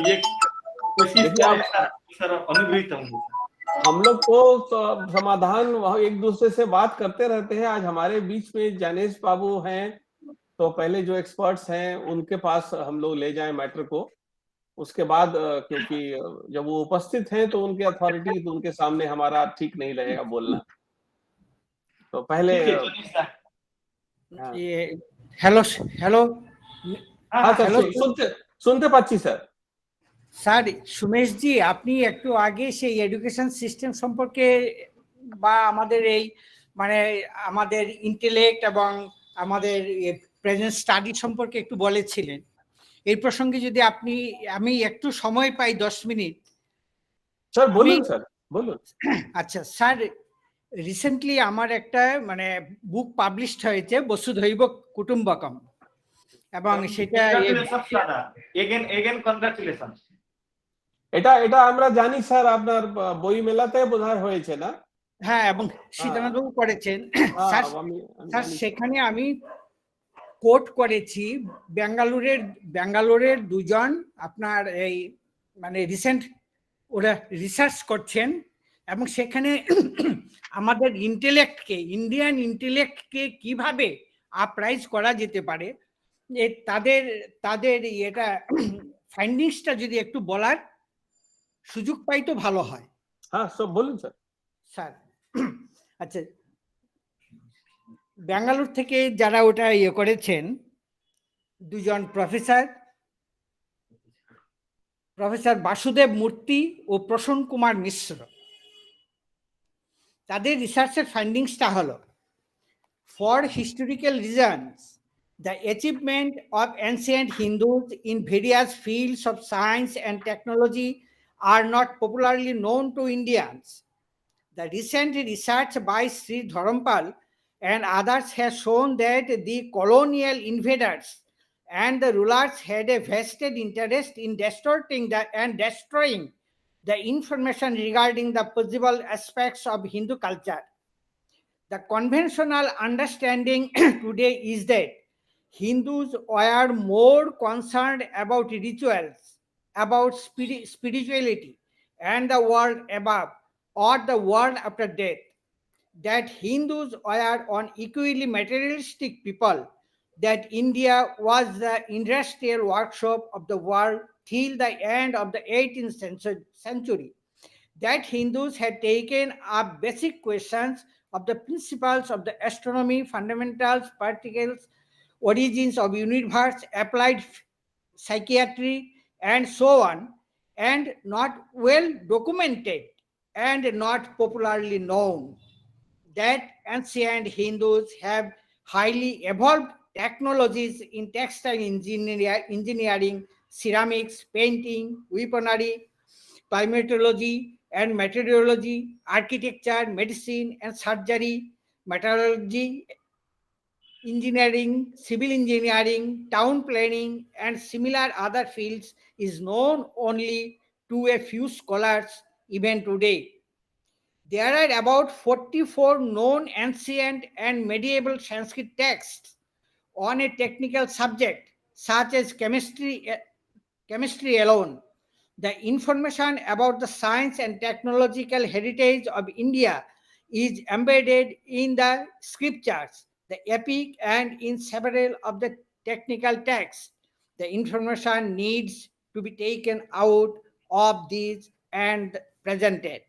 ये कोशिश सर अनुग्रहित होंगे। हम लोग तो समाधान एक दूसरे से बात करते रहते हैं। आज हमारे बीच में जनेश बाबू हैं, तो पहले जो एक्सपर्ट्स हैं उनके पास हम लोग ले जाएं मैटर को, उसके बाद क्योंकि जब वो उपस्थित हैं तो उनके अथॉरिटी, तो उनके सामने हमारा ठीक नहीं रहेगा बोलना। तो पहले ये हेलो हेलो हाँ सर, শুনতে পাচ্ছি স্যার। স্যার সুমেশ জি, আপনি একটু আগে সেই এডুকেশন সিস্টেম সম্পর্কে বা আমাদের এই মানে আমাদের ইন্টেলেক্ট এবং আমাদের প্রেজেন্ট স্টাডি সম্পর্কে একটু বলেছিলেন। এই প্রসঙ্গে যদি আমি একটু সময় পাই 10 মিনিট। স্যার বলুন, স্যার বলুন। আচ্ছা স্যার, রিসেন্টলি আমার একটা মানে বুক পাবলিশড হয়েছে বসুধৈব কুটুম্বকম, এবং সেটা এগেন কনগ্রাচুলেশন। এটা আমরা জানি স্যার, আপনার বই মেলাতে বোধহয় হয়েছে না? হ্যাঁ, এবং সীতানাথ বাবু করেছেন স্যার। সেখানে আমি কোট করেছি বেঙ্গালুরের দুজন আপনার এই মানে রিসেন্ট ওরা রিসার্চ করছেন এবং সেখানে আমাদের ইন্টেলেক্টকে, ইন্ডিয়ান ইন্টেলেক্টকে কিভাবে আপরাইজ করা যেতে পারে, তাদের তাদের এটা ফাইন্ডিংসটা যদি একটু বলার সুযোগ পাই তো ভালো হয়। হ্যাঁ, সব বলুন স্যার। স্যার আচ্ছা, ব্যাঙ্গালোর থেকে যারা ওটা করেছেন, দুজন প্রফেসর বাসুদেব মূর্তি ও প্রসন্ন কুমার মিশ্র, তাদের রিসার্চের ফাইন্ডিংসটা হলো, for historical reasons the achievement of ancient Hindus in various fields of science and technology are not popularly known to Indians. The recent research by Sri Dharampal and others has shown that the colonial invaders and the rulers had a vested interest in distorting and destroying the information regarding the possible aspects of Hindu culture. The conventional understanding today is that Hindus were more concerned about rituals, about spirituality, and the world above or the world after death. That Hindus were unequally materialistic people, that India was the industrial workshop of the world till the end of the 18th century. That Hindus had taken up basic questions of the principles of the astronomy, fundamentals, particles, origins of universe, applied psychiatry, and so on, and not well documented and not popularly known. That ancient Hindus have highly evolved technologies in textile engineering, ceramics, painting, weaponry, climatology and meteorology, architecture, medicine and surgery, metallurgy, engineering, civil engineering, town planning, and similar other fields is known only to a few scholars even today. There are about 44 known ancient and medieval Sanskrit texts on a technical subject such as chemistry alone. The information about the science and technological heritage of India is embedded in the scriptures, the epic, and in several of the technical texts. The information needs to be taken out of these and presented.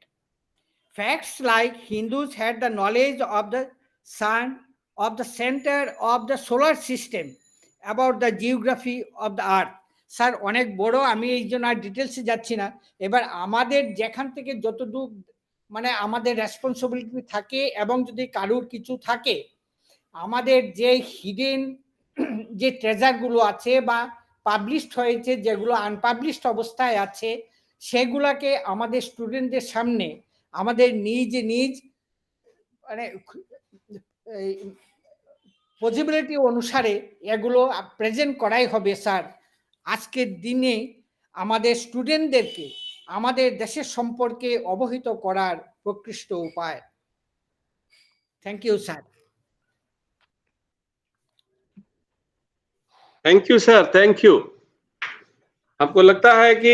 Facts like Hindus had the knowledge of the sun, of the center of the solar system, about the geography of the earth. Sir অনেক বড়, আমি এই জন্য আর ডিটেলসে যাচ্ছি না। এবার আমাদের যেখান থেকে যতদূর মানে আমাদের রেসপন্সিবিলিটি থাকে এবং যদি কারুর কিছু থাকে, আমাদের যে হিডেন যে ট্রেজারগুলো আছে বা পাবলিশড হয়েছে, যেগুলো আনপাবলিশড অবস্থায় আছে, সেগুলাকে আমাদের স্টুডেন্টদের সামনে আমাদের নিজ মানে পসিবিলিটি অনুসারে এগুলো প্রেজেন্ট করাই হবে। স্যার আজকের দিনে আমাদের স্টুডেন্টদেরকে আমাদের দেশের সম্পর্কে অবহিত করার প্রকৃষ্ট উপায়। Thank you sir. Thank you sir, thank you. आपको लगता है कि